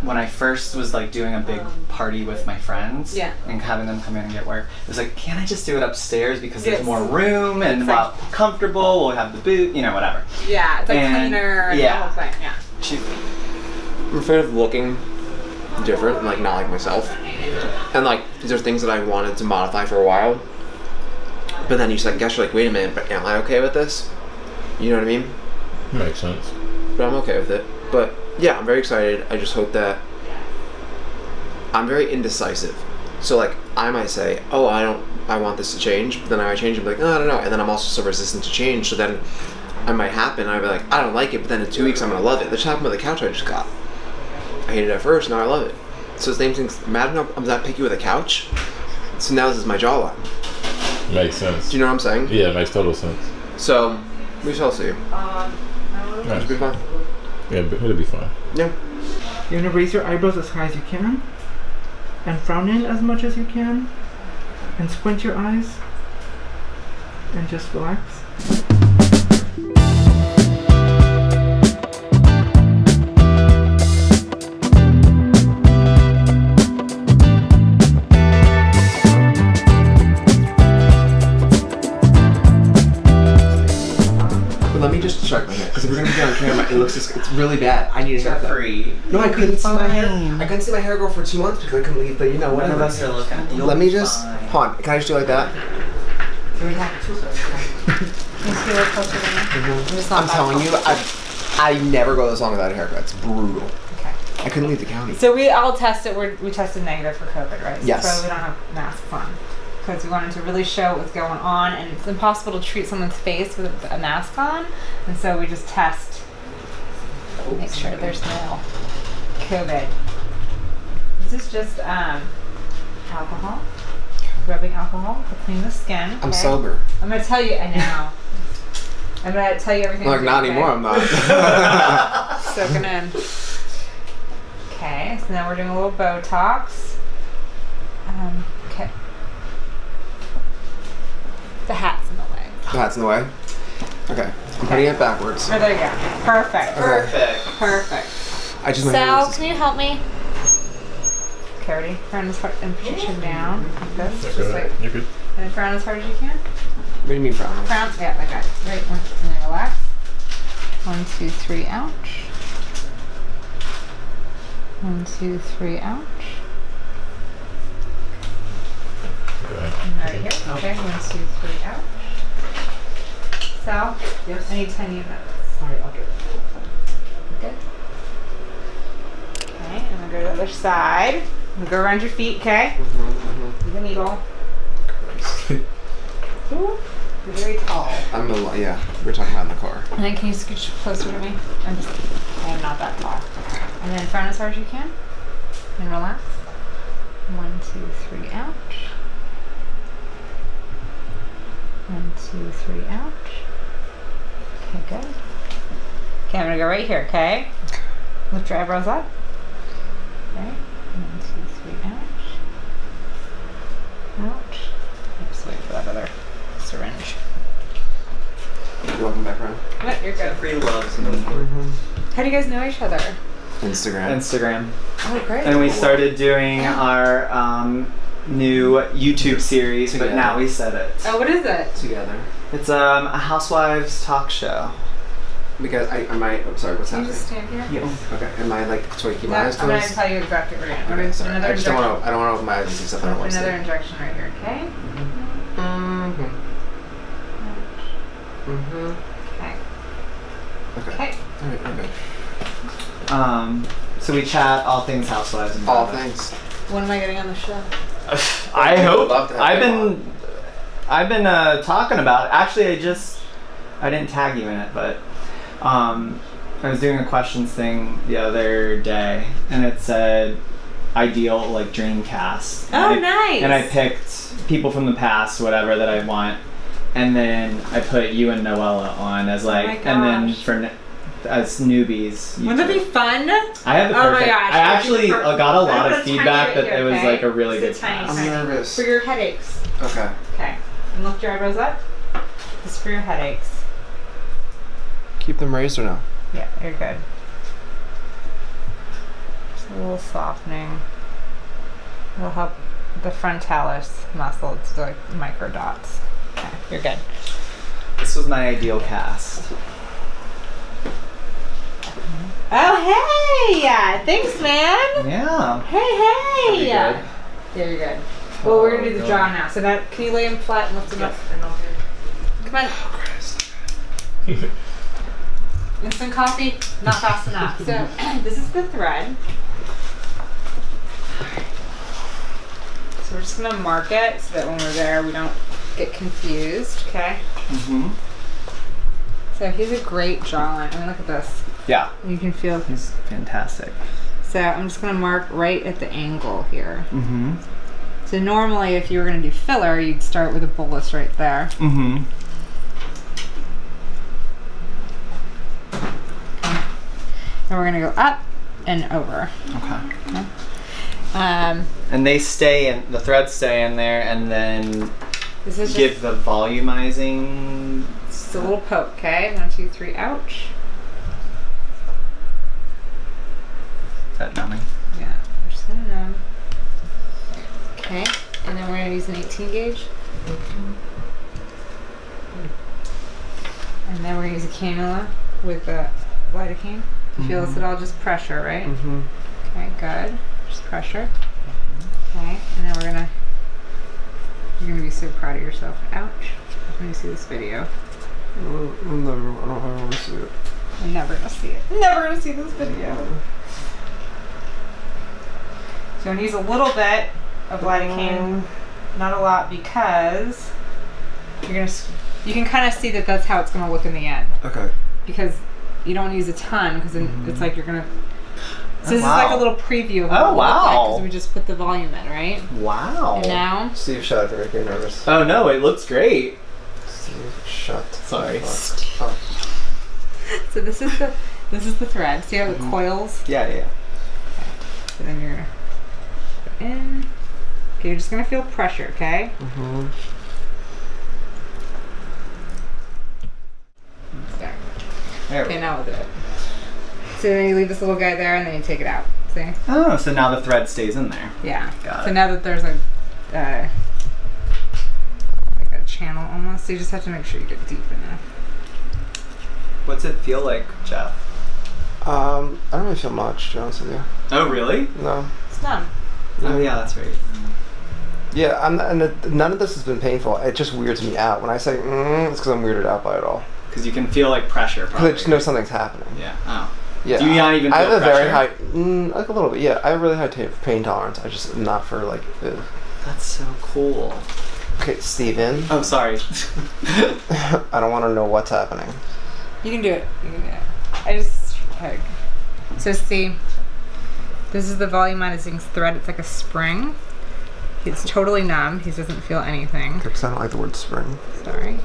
when I first was like doing a big party with my friends Yeah. and having them come in and get work, it was like, can't I just do it upstairs because Yes. there's more room and It's well, comfortable, we'll have the boot, whatever. Yeah, it's like And- cleaner and yeah. the whole thing. Yeah. She, I'm afraid of looking different and like not like myself. And like these are things that I wanted to modify for a while. But then you just like guess you're like, wait a minute, but am I okay with this? You know what I mean? Makes sense. But I'm okay with it. But yeah, I'm very excited. I just hope that I'm very indecisive. So like I might say, oh, I want this to change, but then I might change and be like, oh, I don't know. And then I'm also so resistant to change, so then it might happen. I'd be like, I don't like it, but then in 2 weeks I'm gonna love it. This happened with the couch I just got. I hated it at first, now I love it. So same things. Imagine I'm that picky with a couch. So now this is my jawline. Makes sense. Do you know what I'm saying? Yeah, it makes total sense. So we shall see. My It'll be fun. Yeah, but it'll be fine. Yeah. You're gonna raise your eyebrows as high as you can, and frown in as much as you can, and squint your eyes, and just relax. But let me just check my hair, because if we're gonna be on camera, it looks it's really bad. I need a haircut. Free. No, I couldn't see my hair. I couldn't see my hair grow for 2 months because I couldn't leave. But you know, whatever. are looking. Let me just. Hold on. Can I just do it like that? Do we have to? Can you see where closer to me? Just not I'm that telling close. you, I never go this long without a haircut. It's brutal. Okay. I couldn't leave the county. So we all tested. We tested negative for COVID, right? So Yes. that's why we don't have masks on, because we wanted to really show what's going on, and it's impossible to treat someone's face with a mask on, and so we just test. Make sure there's no COVID. This is just alcohol, rubbing alcohol to clean the skin. I'm okay? sober. I'm gonna tell you. I know. I'm gonna tell you everything. Like to do, not okay? anymore. I'm not. Soaking in. Okay, so now we're doing a little Botox. Okay. The hat's in the way. That's in the way. Okay. I'm putting it backwards. Oh, there you go. Perfect. Okay. Perfect. I just my Sal, hair can you help me? Okay, ready? Frown as hard and put your chin down like this. Just like, You're good. and frown as hard as you can. What do you mean frown? Frown. Yeah, like that. Right. And then relax. 1, 2, 3, ouch. 1, 2, 3, ouch. And right here. Okay. 1, 2, 3, ouch. Sal? Yes. I need 10 units. Alright, I'll get it. Good. Okay, I'm gonna go to the other side. I'm gonna go around your feet, okay? Use the needle. Ooh, you're very tall. I'm a yeah. We're talking about in the car. And then can you scooch closer to me? I am not that tall. And then frown as hard as you can. And relax. 1, 2, 3, ouch. 1, 2, 3, ouch. Okay, good. Okay, I'm gonna go right here, okay? Lift your eyebrows up. Okay. 1, 2, 3, ouch. Ouch. I'm just waiting for that other syringe. You welcome back around. Oh, you're good. Free loves. How do you guys know each other? Instagram. Instagram. Oh, great. And we started doing our new YouTube series, but Together. now we said it. Oh, what is it? Together. It's a housewives talk show. Because I might. I'm sorry. What's Can you happening? just stand here? Yes. Okay. Am I like so I keep No, my I'm eyes gonna closed? tell you exactly what we're doing. We're Okay, gonna sorry. put another I just don't injection. want to. I don't want to open my eyes and see stuff I don't want to see. Another injection right here, okay? Okay. Okay. Okay. All right. Okay. So we chat all things housewives and All Bravo. things. When am I getting on the show? I would hope. love to have I've been talking about it. Actually, I didn't tag you in it, but I was doing a questions thing the other day, and it said ideal like dream cast. Oh, And nice. And I picked people from the past, whatever that I want, and then I put you and Noella on as like, my and then gosh. for as newbies. you Wouldn't that two. be fun? I have the Oh my perfect. gosh, I actually that'd be perfect. got a I'm lot gonna of tiny feedback right that here, it was okay? like a really It's good a tiny cast. I'm tiny. nervous. For your headaches. Okay. Okay. And lift your eyebrows up. Just for your headaches. Keep them raised or no? Yeah, you're good. Just a little softening. It'll help the frontalis muscle to like micro dots. Okay, you're good. This was my ideal cast. Oh, hey! Thanks, man! Yeah. Hey, hey! Pretty good. Yeah, you're good. Well, we're gonna do the jaw now. So now, can you lay him flat and lift him up? Come on. Instant coffee? Not fast enough. So, this is the thread. So we're just gonna mark it so that when we're there, we don't get confused, okay? Mm-hmm. So he's a great jawline. I mean, look at this. Yeah. You can feel. He's fantastic. So I'm just gonna mark right at the angle here. Mm-hmm. So normally, if you were gonna do filler, you'd start with a bolus right there. Mm-hmm. And we're gonna go up and over. Okay. Um, And they stay in, the threads stay in there, and then this is give the volumizing. just a little poke, okay? 1, 2, 3, ouch. Is that numbing? Yeah, we're just gonna numb. Okay, and then we're gonna use an 18 gauge. And then we're gonna use a cannula with the lidocaine. Feel this at all? Just pressure, right? Mm-hmm. Okay, good. Just pressure. Okay, and then you're gonna be so proud of yourself. Ouch. When you see this video. I don't want to see it. I'm never gonna see it. Never gonna see this video. So I'm gonna use a little bit of lidocaine, not a lot, because you can kind of see that that's how it's gonna look in the end. Okay. Because you don't use a ton, because it's like you're gonna. So this wow. is like a little preview of what Oh, it'll look like, wow. because we just put the volume in, right? Wow. And now, Steve, shut up. You're making me nervous. Oh no, it looks great. Steve, shut. Sorry. Oh. so this is the thread. See how it coils? Yeah. So then you're gonna put in. Okay, you're just gonna feel pressure, okay? Mm-hmm. There. There we Okay, go. now we'll do it. So then you leave this little guy there, and then you take it out. See? Oh, so now the thread stays in there. Yeah. Got So it. now that there's a like a channel almost, so you just have to make sure you get deep enough. What's it feel like, Jeff? I don't really feel much, to be honest with you. Oh, really? No. It's done. Oh, yeah, that's right. Yeah, none of this has been painful. It just weirds me out. When I say, it's because I'm weirded out by it all. Because you can feel like pressure. Because I Probably. just know something's happening. Yeah. Oh. Yeah. Do you not even I feel have a very pressure? high, like a little bit, yeah. I have a really high pain tolerance. I just, not for like, That's so cool. Okay, Steven. Oh, sorry. I don't want to know what's happening. You can do it. You can do it. I just like. So see, this is the volumizing thread. It's like a spring. He's totally numb. He doesn't feel anything. Because I don't like the word spring. Sorry.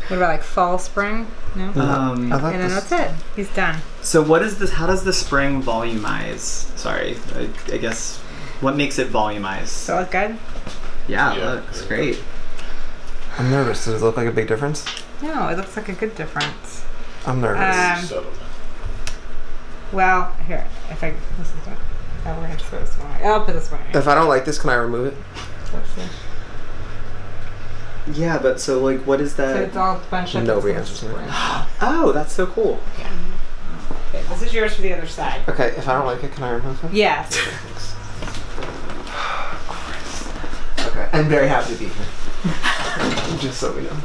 What about like fall spring? No. I thought And then this- that's it. He's done. So what is this? How does the spring volumize? Sorry, I guess. What makes it volumize? Does that look good? Yeah, Yeah. it looks great. I'm nervous. Does it look like a big difference? No, it looks like a good difference. I'm nervous. Subtle. Well, here, if I this is what. Oh, we're gonna have to throw this one away. I'll put this one away. If I don't like this, can I remove it? Let's see. Yeah, but so like, what is So that? it's all bunched up. Nobody into answers me. spring. Oh, that's so cool. Okay, this is yours for the other side. Okay, if I don't like it, can I remove it? Yes. Thanks. Okay, I'm very happy to be here. Just so we know.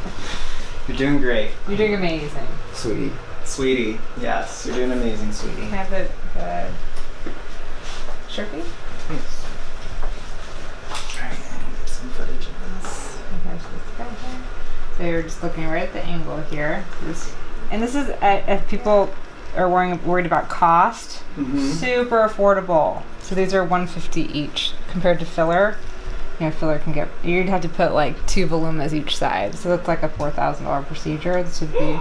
You're doing great, You're doing amazing. Sweetie. sweetie. Yes, you're doing amazing, sweetie. Can I have the Sharpie? Alright, I need some footage of this. So you're just looking right at the angle here. And this is if people are worried about cost, super affordable. So these are $150 each compared to filler. You know, filler can get, you'd have to put like 2 volumas each side. So that's like a $4,000 procedure. This would be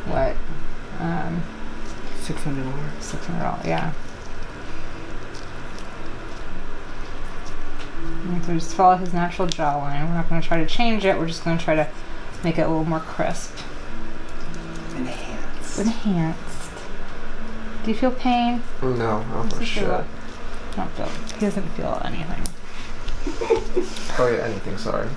what? $600. $600, yeah. And so just follow his natural jawline. We're not going to try to change it. We're just going to try to make it a little more crisp. Enhanced. Do you feel pain? No, I don't feel Does he feel shit. it? I don't feel. He doesn't feel anything. Oh yeah, anything, sorry.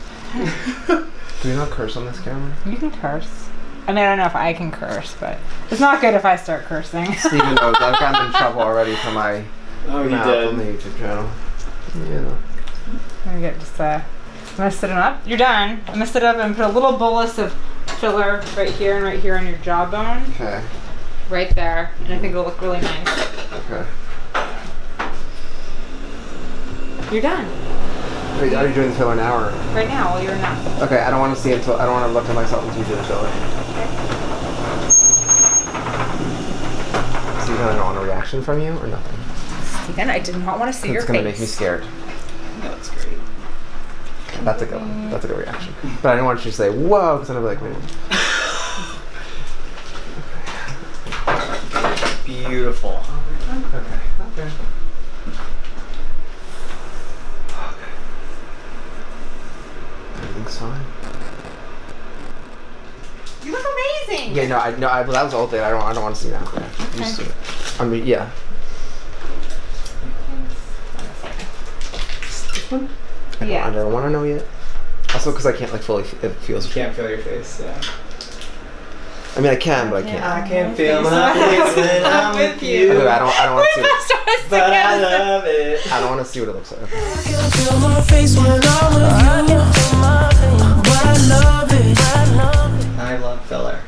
Do we not curse on this camera? You can curse. I mean, I don't know if I can curse, but it's not good if I start cursing. Steven knows I've gotten in trouble already for my Oh, you mouth on the did. YouTube channel. Yeah. I'm gonna get just I'm gonna sit him up. You're done. I'm gonna sit up and put a little bolus of filler right here and right here on your jawbone. Okay. Right there. And I think it'll look really nice. Okay. You're done. Wait, are you doing the filler now or? Right now, while you're not. Okay, I don't want to see until I don't want to look at myself until you do the filler. So you don't want a reaction from you or nothing? Steven, I did not want to see your It's gonna face. make me scared. No, it's great. That's a good one. That's a good reaction. But I didn't want you to say whoa because then I'd be like, wait. beautiful. Okay. Everything's fine. You look amazing. Yeah, well, that was all day. I don't want to see that. Yeah. Used to it. I mean, yeah. This one? Yeah. I don't want to know yet. Also, because I can't like fully. It feels. You can't feel your face, yeah. I mean, I can, but I can't. I can feel my face when I'm with you. Okay, I don't want to see it. But I love it. I don't want to see what it looks like. Okay. I can feel my face when I'm with you. But I love it. I love filler.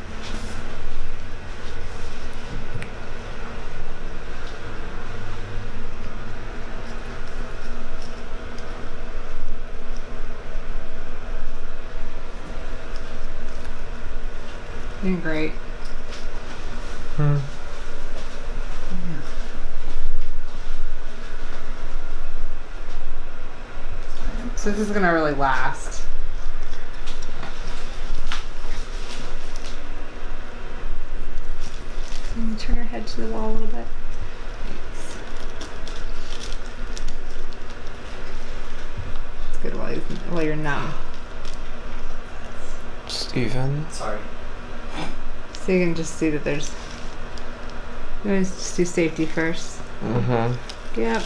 Doing great. So this is gonna really last. Turn your head to the wall a little bit. It's good while you're numb. Steven. Sorry. So you can just see that there's. You want to just do safety first. Mm-hmm. Yep.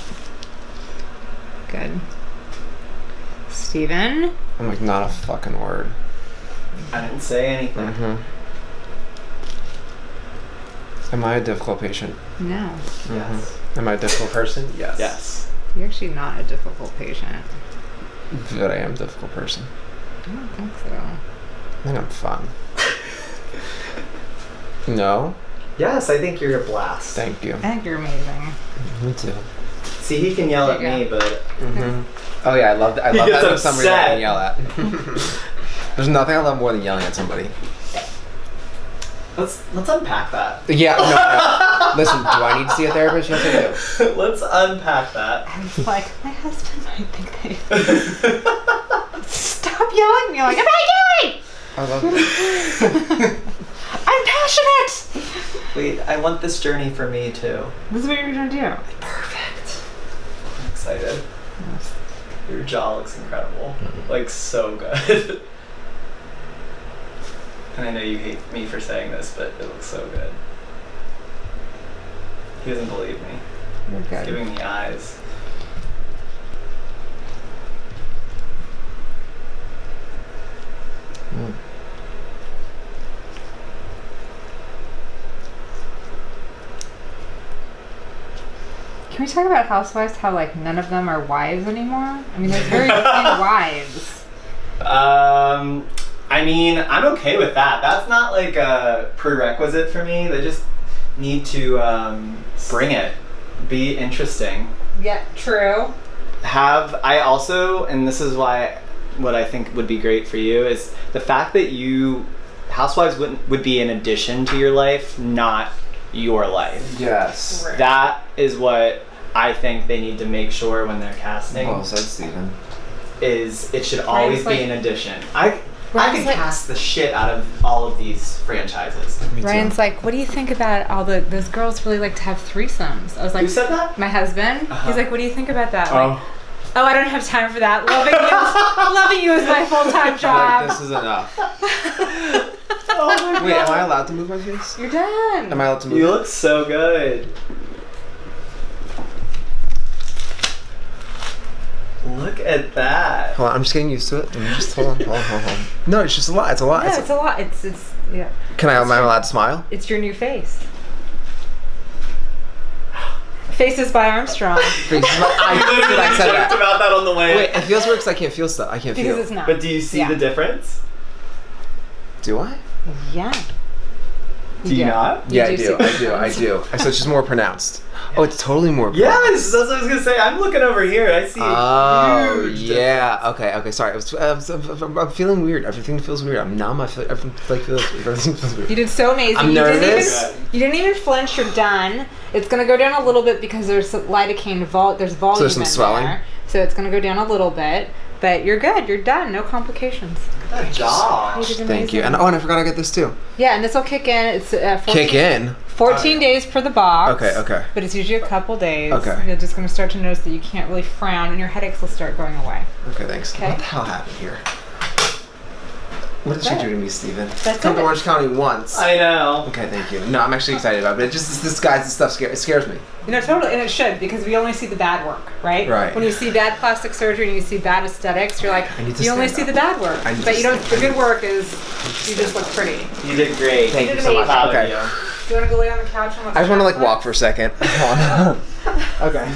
Good. Steven? I'm like, not a fucking word. I didn't say anything. Mm-hmm. Am I a difficult patient? No. Yes. Am I a difficult person? Yes. Yes. You're actually not a difficult patient. But I am a difficult person. I don't think so. I think I'm fun. No? Yes, I think you're a blast. Thank you. I think you're amazing. Me too. See, he can yell at There you me, but Mm-hmm. Oh yeah, I love that. I He love gets having somebody that I upset. can yell at. There's nothing I love more than yelling at somebody. let's unpack that. Yeah, no. Listen, do I need to see a therapist? Yes, I do. Let's unpack that. I was like, my husband might think they. Stop yelling at me. Like, I'm not yelling! I love it. I'm passionate! Wait, I want this journey for me too. This is what you're gonna do. Perfect. I'm excited. Your jaw looks incredible. Like, so good. And I know you hate me for saying this, but it looks so good. He doesn't believe me. You're He's good. giving me eyes. Can we talk about housewives? How like none of them are wives anymore? I mean, there's very few wives. I mean, I'm okay with that. That's not like a prerequisite for me. They just need to bring it, be interesting. Yeah, true. I also, and this is why what I think would be great for you is the fact that housewives would be an addition to your life, not your life. Yes. Right. That is what I think they need to make sure when they're casting. Well said, Steven. Is it should always Ryan's be like- an addition. I Ryan's can like- cast the shit out of all of these franchises. Me too. Ryan's like, what do you think about all those girls really like to have threesomes? I was like, Who said that? my husband. Uh-huh. He's like, what do you think about that? Like, oh, I don't have time for that. Loving you is my full-time Like, job. this is enough. Oh my Wait, am I allowed to move my face? You're done. Am I allowed to move? You look so good. Look at that. Hold on, I'm just getting used to it. Just hold on. No, it's just a lot. It's a lot. Yeah, it's a lot. It's yeah. Am I allowed to smile? It's your new face. Faces by Armstrong. Did I said talked that? about that on the way. Wait, it feels weird because I can't feel stuff. I can't Because feel. it's not. But do you see Yeah. the difference? Do I? Yeah. Do you not? Yeah, I do do. see I the do. I difference. do. So it's just more pronounced. Oh, it's totally more pronounced. Yes, that's what I was gonna say. I'm looking over here. I see. Oh, huge yeah. Okay. Sorry. I'm feeling weird. Everything feels weird. I'm numb. Everything feels weird. You did so amazing. I'm you nervous. You didn't even flinch. You're done. It's gonna go down a little bit because there's lidocaine. There's volume So there's some in swelling? there. So it's gonna go down a little bit. But you're good. You're done. No complications. Good job. You did Thank you. amazing. And I forgot to get this too. Yeah, and this will kick in. It's 14, 14 days per the box. Okay. But it's usually a couple days. Okay. You're just going to start to notice that you can't really frown, and your headaches will start going away. Okay, thanks. Okay. What the hell happened here? What did you do to me, Steven? That's Come to it. Orange County once. I know. Okay, thank you. No, I'm actually excited about it. But it just this guy's stuff it scares me. Totally, and it should, because we only see the bad work, right? Right. When you see bad plastic surgery and you see bad aesthetics, you're like, I need to you only stand see up. the bad work. I need But to you don't. stand The good work is you just look pretty. You did great. Thank You you did so much. amazing. Okay. You. Do you want to go lay on the couch and watch I just want to like Netflix? walk for a second. Okay.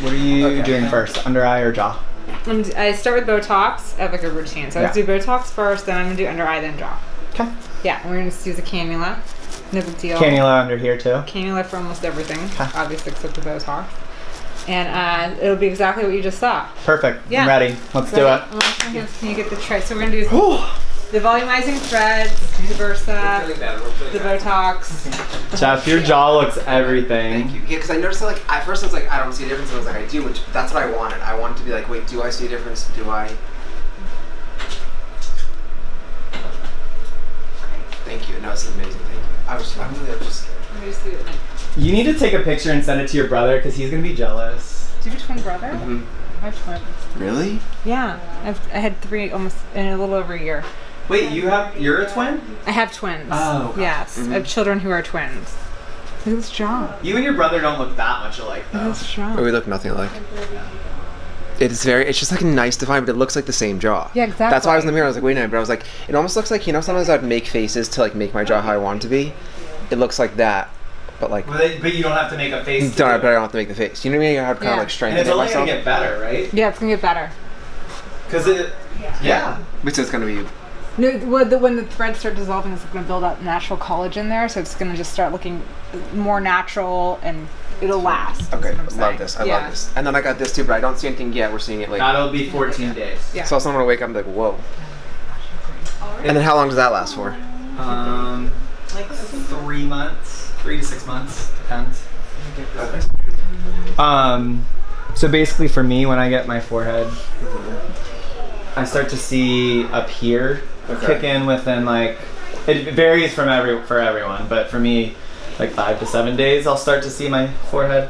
What are you Okay. doing first? Under eye or jaw? I start with Botox. I have like a routine. So I Yeah. do Botox first, then I'm going to do under eye, then jaw. Okay. Yeah, and we're going to use a cannula. No big deal. Cannula under here too. Cannula for almost everything, Okay. obviously except the Botox. And it'll be exactly what you just saw. Perfect. Yeah. I'm ready. Let's do it. Can you get the tray? So we're going to do the volumizing threads, the Versa, the Botox. Jeff, your jaw looks everything. Thank you. Yeah, because I noticed that, like, at first I was like, I don't see a difference, and I was like, I do, which that's what I wanted. I wanted to be like, wait, do I see a difference? Do I? Thank you. No, this is amazing. Thank you. I'm just scared. Let me just do it. You need to take a picture and send it to your brother because he's gonna be jealous. Do you have a twin brother? Mhm. I have twins. Really? Yeah, I had 3 almost in a little over a year. Wait, you're a twin? I have twins. Oh, gotcha. Yes, I have children who are twins. Look at this jaw. You and your brother don't look that much alike Look though. at this jaw. Oh, we look nothing alike. It's just like a nice define, but it looks like the same jaw. Yeah, exactly. That's why I was in the mirror. I was like, wait a minute, but I was like, it almost looks like, sometimes I'd make faces to like make my jaw how I want it to be. It looks like that, but like, But you don't have to make a face. but I don't have to make the face. You know what I mean? I have to kind of Yeah. like And strengthen it's it only myself. gonna get better, right? Yeah, it's gonna get better. Cause it. Yeah. Which is gonna be. No, when the threads start dissolving, it's going to build up natural collagen there, so it's going to just start looking more natural, and it'll last. is Okay, what I'm love saying. this. I Yeah. love this. And then I got this too, but I don't see anything yet. We're seeing it later. That'll be 14 days. Yeah. So someone will wake up and be like, whoa. And then how long does that last for? Like 3 months, 3 to 6 months, depends. So basically for me, when I get my forehead, I start to see up here kick in within like, it varies for everyone, but for me, like 5 to 7 days, I'll start to see my forehead.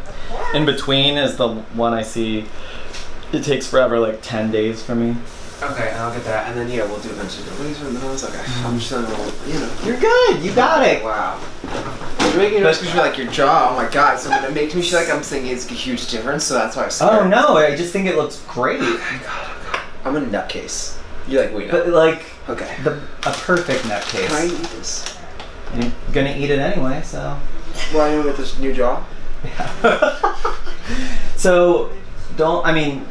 In between is the one I see, it takes forever, like 10 days for me. Okay, I'll get that. And then, yeah, we'll do eventually the laser and the nose. Okay. I'm just gonna, You're good, you got it. Wow. You're making it because you're like your jaw. Oh my god. So it makes me feel like I'm thinking it's a huge difference. So that's why I was scared. Oh no, I just think it looks great. I'm a nutcase. You're like, wait, But no. like, Okay. a perfect nutcase. Can I eat this? You're gonna eat it anyway, so. Well, I know with this new jaw. So, I mean,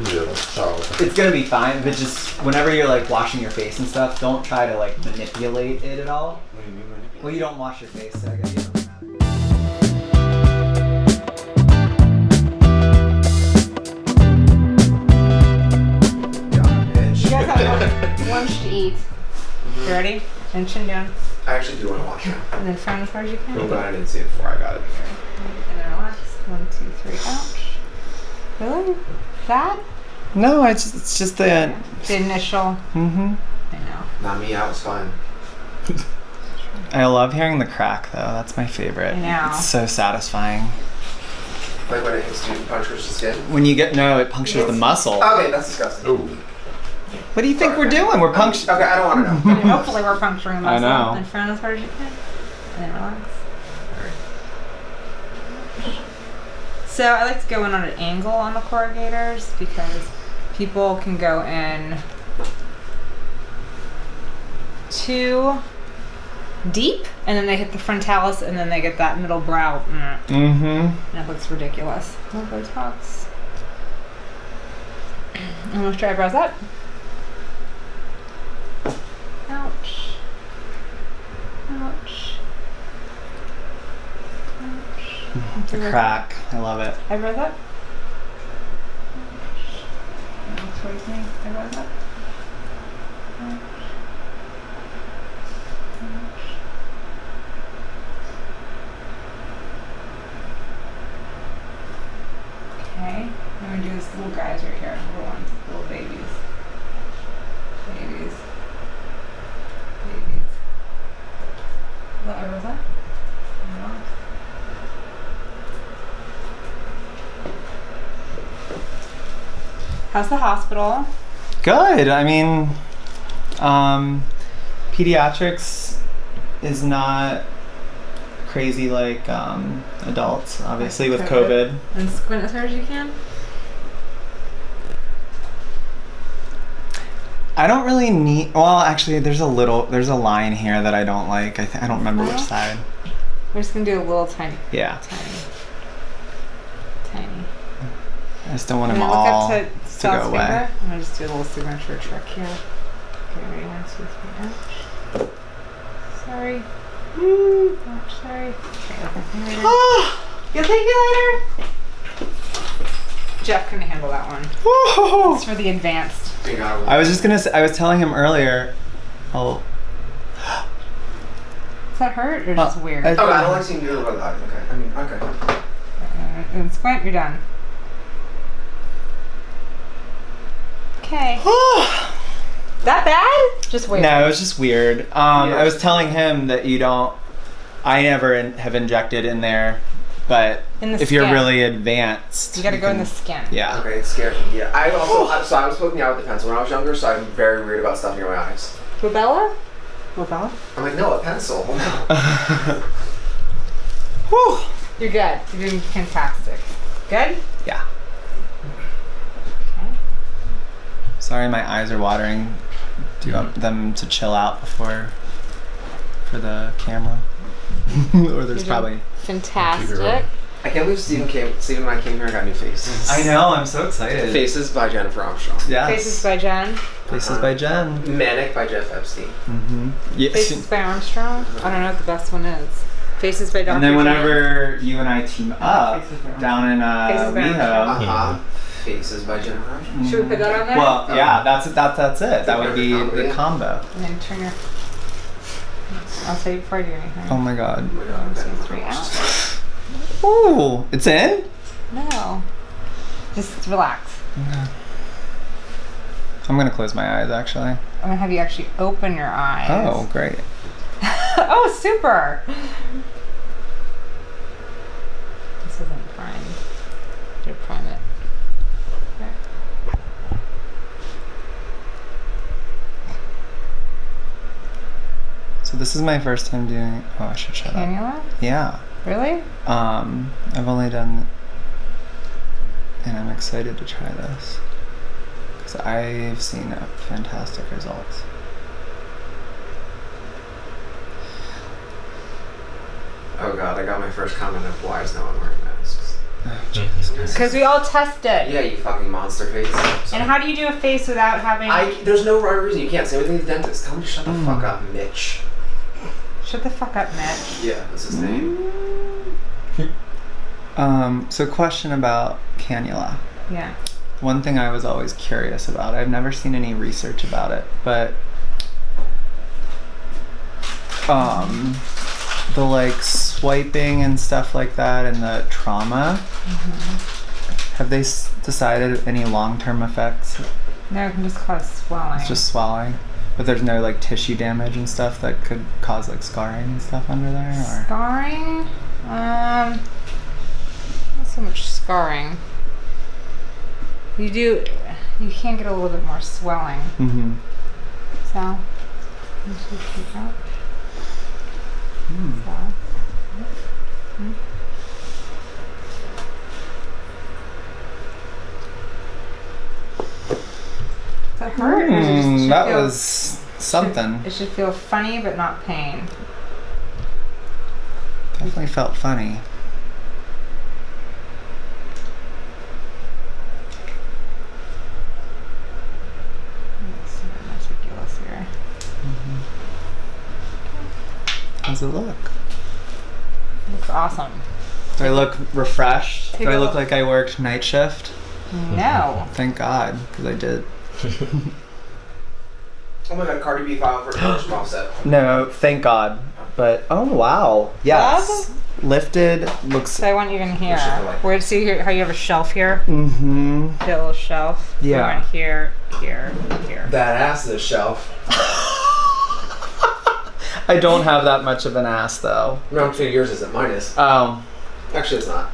Yeah, Charles. it's gonna be fine, but just whenever you're like washing your face and stuff, don't try to like manipulate it at all. What do you mean manipulate? Well, you don't wash your face, so I guess it doesn't matter. You guys have lunch to eat. You ready? And chin down. I actually do want to watch it. And then frown as far as you can. I'm glad I didn't see it before I got it. And then relax. 1, 2, 3, ouch. Really? Bad? No, it's just the. The initial. Mm-hmm. I know. Not me. I was fine. I love hearing the crack though. That's my favorite. I know. It's so satisfying. Like when it hits you, punctures the skin. When you get it punctures the muscle. Okay, that's disgusting. Ooh. What do you think we're doing? We're puncturing. Okay, I don't want to know. And hopefully we're puncturing the I muscle. know. And frown as hard as you can. And then relax. So I like to go in on an angle on the corrugators because people can go in too deep and then they hit the frontalis and then they get that middle brow. Mm-hmm. And it looks ridiculous. No Botox. I'm gonna try eyebrows up. Ouch. Ouch. Ouch. The crack. I love it. Eyebrows up. Ouch. Now towards me. Eyebrows up. Ouch. Ouch. Okay. I'm gonna do this little guys right here. Little ones. Little How's the hospital? Good. I mean, pediatrics is not crazy like adults, obviously, with COVID. And squint as hard as you can. I don't really need. Well, actually, there's a line here that I don't like. I don't remember which side. We're just gonna do a little tiny. Yeah. Tiny. I just don't want I'm them gonna look all up to to Sal's go away. finger. I'm gonna just do a little signature trick here. Okay, ready? 1, 2, 3, ouch. Sorry. Ouch, sorry. Okay, look at me later. You'll thank you later. Jeff couldn't handle that one. It's for the advanced. I was just gonna say, I was telling him earlier. Oh. Does that hurt or just weird? I- Oh, I don't like seeing you look like that. Okay. I mean, okay. And squint, you're done. Okay. That bad? Just weird. No, it was just weird. I was telling him that I never have injected in there, but In the if you're skin. really advanced, You gotta go in can- the skin. Yeah. Okay, it scares me. Yeah. I also, so I was poking out with the pencil when I was younger, so I'm very weird about stuff near my eyes. Rubella? Rubella? I'm like, no, a pencil. Whew. You're good. You're doing fantastic. Good? Yeah. Okay. Sorry, my eyes are watering. Do you want them to chill out for the camera? Or there's You're probably. doing fantastic. I can't believe Steven and I came here and got new faces. I know. I'm so excited. Faces by Jennifer Armstrong. Yes. Faces by Jen. Faces by Jen. Manic by Jeff Epstein. Mm-hmm. Yeah. Faces by Armstrong. I don't know what the best one is. Faces by Dr. And then Jen. whenever you and I team up Faces by down in Faces by WeHo. Uh-huh. Faces by Jennifer Armstrong. Should we put that on there? Well, yeah, that's it. That would be the combo. And then turn your. I'll say before I do anything. Oh my god. Oh my God, 1, 2, okay. 3, out. Ooh, it's in? No. Just relax. I'm gonna close my eyes actually. I'm gonna have you actually open your eyes. Oh, great. Oh, super. This isn't primed. You're prime it. Okay. So this is my first time doing. Oh, I should shut up. Cannula? Yeah. Really? I've only done, and I'm excited to try this because I've seen fantastic results. Oh god, I got my first comment of why is no one wearing masks? Because we all tested. Yeah, you fucking monster face. And how do you do a face without having... There's no rhyme or reason. You can't say anything to the dentist. Tell him to shut the fuck up, Mitch. Shut the fuck up, Mitch. Yeah, that's his name. So question about cannula. Yeah. One thing I was always curious about, I've never seen any research about it, but the like swiping and stuff like that and the trauma, have they decided any long-term effects? No, it can just cause swelling. It's just swelling, but there's no like tissue damage and stuff that could cause like scarring and stuff under there, or? Scarring? Not so much scarring. You can get a little bit more swelling. Mm-hmm. So, you should keep that. So. Does that hurt? Or does it just That feel- was something. It should feel funny but not pain. Definitely felt funny. It's meticulous here. How's it look? Looks awesome. Do I look refreshed? Take Do I a look look. like I worked night shift? No. Thank God, because I did. Oh my god, Cardi B filed for divorce from Offset. No, thank God. But oh wow, yes, lifted looks. So I want you in here. Where's the light? Where to see here, how you have a shelf here? Mm-hmm. You have a little shelf. Yeah. You want here, here, here. That ass this shelf. I don't have that much of an ass though. No, I'm saying yours isn't. Mine is. Oh, Actually, it's not.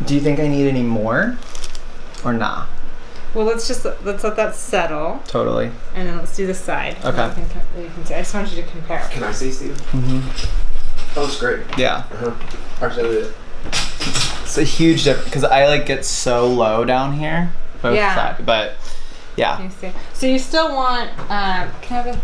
do you think I need any more? Or nah? Well, let's let that settle, Totally. and then let's do the side. Okay. You can see. I just wanted you to compare. Can I see, Steve? Mm-hmm. Oh, it's great. Yeah. Actually, It's a huge difference because I like get so low down here. Both Yeah. sides. But yeah. Can you see? So you still want? Can I have a?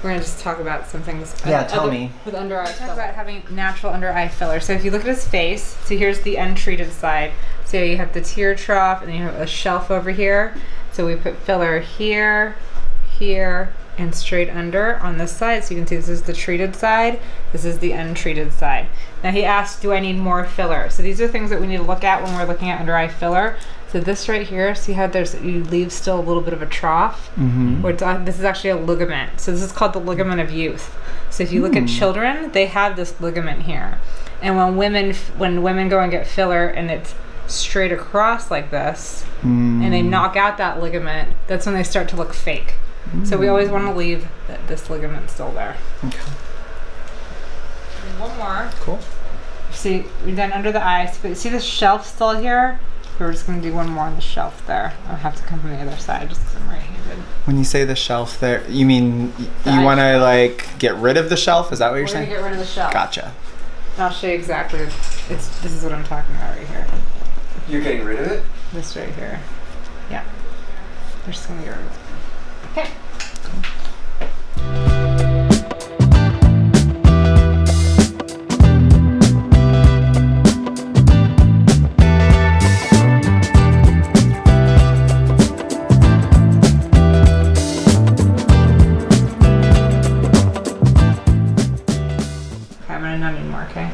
We're gonna just talk about some things. Yeah, tell me. With under eye. Talk about having natural under eye filler. So if you look at his face, so here's the untreated side. So you have the tear trough, and then you have a shelf over here. So we put filler here, here, and straight under on this side. So you can see this is the treated side. This is the untreated side. Now he asked, do I need more filler? So these are things that we need to look at when we're looking at under eye filler. So this right here, see how you leave still a little bit of a trough? Mm-hmm. Where this is actually a ligament. So this is called the ligament of youth. So if you look at children, they have this ligament here. And when women go and get filler and it's straight across like this, and they knock out that ligament, that's when they start to look fake. So we always want to leave this ligament still there. Okay. One more. Cool. See, we've done under the eyes, but see the shelf still here? We're just going to do one more on the shelf there. I'll have to come from the other side just because I'm right-handed. When you say the shelf there, you mean The you eye want to shelf. like get rid of the shelf? Is that what you're We're going saying? to get rid of the shelf. Gotcha. And I'll show you exactly. This is what I'm talking about right here. you're getting rid of it? This right here. Yeah. We're just going to get rid of it. Okay. I'm gonna not anymore, okay?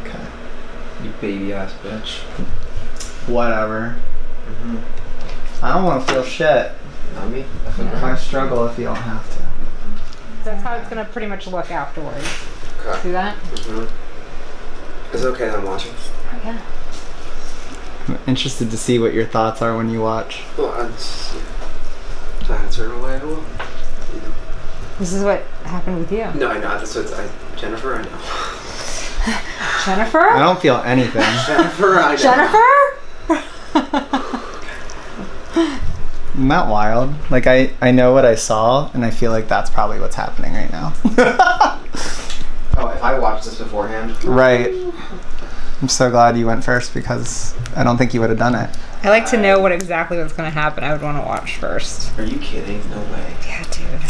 You baby ass bitch. Whatever. I don't want to feel shit. Not me. I struggle if you don't have to. That's how it's gonna pretty much look afterwards. Okay. See that? Is it okay that I'm watching? Oh, yeah. I'm interested to see what your thoughts are when you watch. Well, I had to turn away at all. This is what happened with you. No, I know. That's what Jennifer, I know. Jennifer? I don't feel anything. Jennifer, I know. Jennifer? Isn't that wild? Like I know what I saw and I feel like that's probably what's happening right now. Oh, if I watched this beforehand. Right. I'm so glad you went first because I don't think you would have done it. I like to know exactly what's gonna happen. I would want to watch first. Are you kidding? No way. Yeah, dude.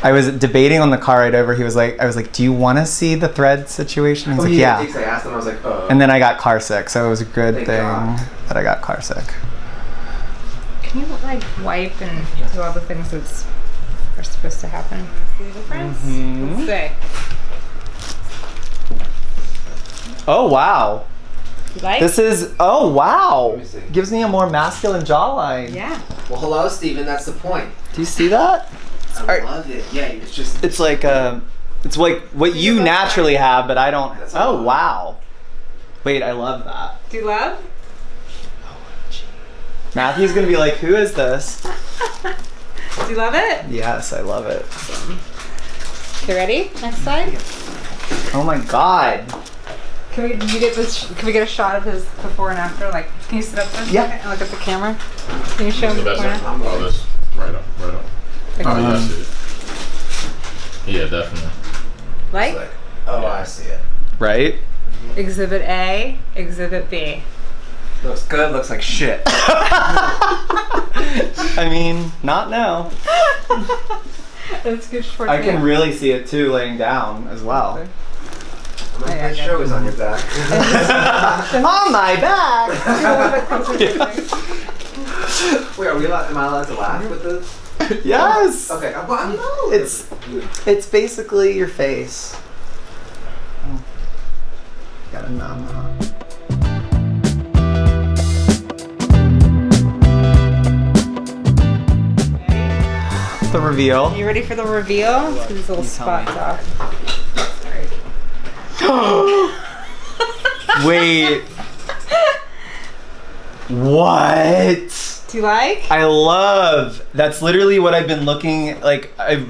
I was debating on the car ride over. I was like, do you want to see the thread situation? He's like, yeah. I asked him, I was like, oh. And then I got car sick, so it was a good Thank thing God. that I got car sick. Can you like wipe and do all the things that are supposed to happen? See the difference? Let's see. Oh wow. You like? This is wow. Let me see. Gives me a more masculine jawline. Yeah. Well, hello, Steven. That's the point. Do you see that? I Alright. love it. Yeah, it's just. It's like what you naturally have, but I don't. That's Oh all. wow. Wait, I love that. Do you love? Matthew's gonna be like, who is this? Do you love it? Yes, I love it. Okay, ready? Next side. Oh my god. Can we get this? Can we get a shot of his before and after? Like, can you sit up there for a Yeah. second and look at the camera? Can you show me the That's corner? it. Oh, this. Right up. Right up. Like, Oh, yeah, I see it. Yeah, definitely. like Oh, I see it. Right? Exhibit A, Exhibit B. Looks good. Looks like shit. I mean, not now. That's good short. I can really see it too laying down as well. yeah, This yeah. show is on your back. On my back! Wait, are we allowed? Am I allowed to laugh with this? Yes! Okay. Well, no. It's basically your face. Oh. Got a numb. The reveal. You ready for the reveal? Let's get these little You tell me. spots off. Wait. What? Do you like? I love. That's literally what I've been looking like. I've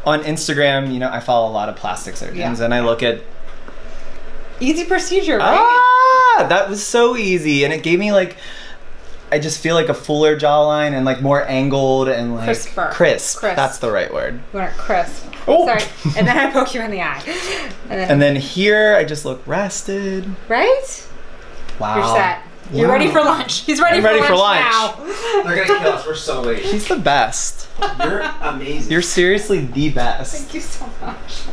on Instagram. You know, I follow a lot of plastic surgeons, Yeah. and I look at. Easy procedure, right? That was so easy, and it gave me like. I just feel like a fuller jawline and like more angled and like Crisper. Crisp. Crisp. That's the right word. You want it crisp. Oh. Sorry. And then I poke you in the eye. And then here I just look rested. Right? Wow. You're set. You're ready for lunch. He's ready, I'm ready for lunch. now. They're gonna kill us. We're so late. She's the best. You're amazing. You're seriously the best. Thank you so much.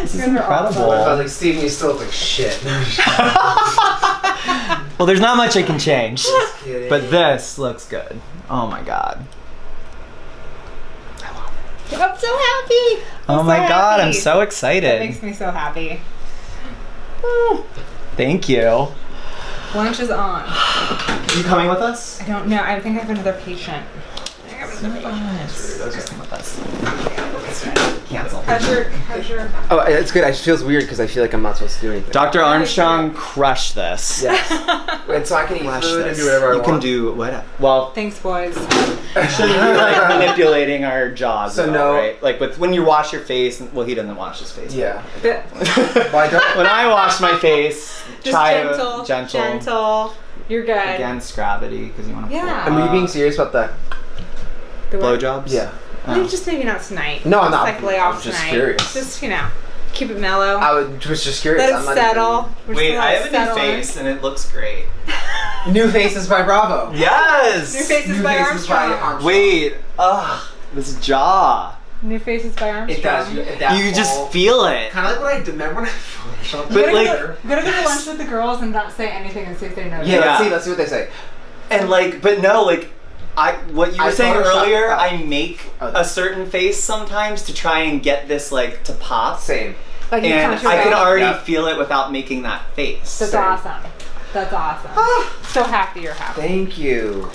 This is You guys are awesome. incredible. I was like, Steven, you still look like shit. Well, there's not much I can change, Kidding. but this looks good. Oh my god. I'm so happy. Oh I'm my so god, I'm happy. so That excited. makes me so happy. Thank you. Lunch is on. Are you coming with us? I don't know. I think I have another patient. I have another patient. Just come with us. Cancel. How's your Oh, it's good. It feels weird because I feel like I'm not supposed to do anything. Dr. Armstrong, crush this. Yes. And so I can eat Crush food this. and do whatever I you want. can do what? Well, Thanks, boys. should you like manipulating our jaws? So at all, no- right? Like with when you wash your face. Well, he doesn't wash his face. Yeah. But Well, I don't. When I wash my face, just try gentle, to gentle gentle. You're good. against gravity because you want to. Yeah. Were you being serious about that? The what? blowjobs? Yeah. Maybe just maybe not tonight. No, I'm Just, not. like lay off I'm just tonight. curious. Just keep it mellow. Was just curious. Let I'm it not settle. We're Wait, just I gonna have a settle new in. face and it looks great. Even... New Faces by Bravo. Yes. New Faces by Armstrong. Wait. This jaw. New Faces by Armstrong. It does. You just feel it. Kind of like what I remember when I photoshopped. But You like, gotta go to lunch with the girls and not say anything and see if they know. Yeah, Yeah. let's see what they say. and like, but no, like, what you were I saying photoshopped- earlier, oh. I make Oh. a certain face sometimes to try and get this like to pop. Same. Like you And contour I can it. already Yeah. feel it without making that face. That's Same. awesome. That's awesome. So happy you're happy. Thank you.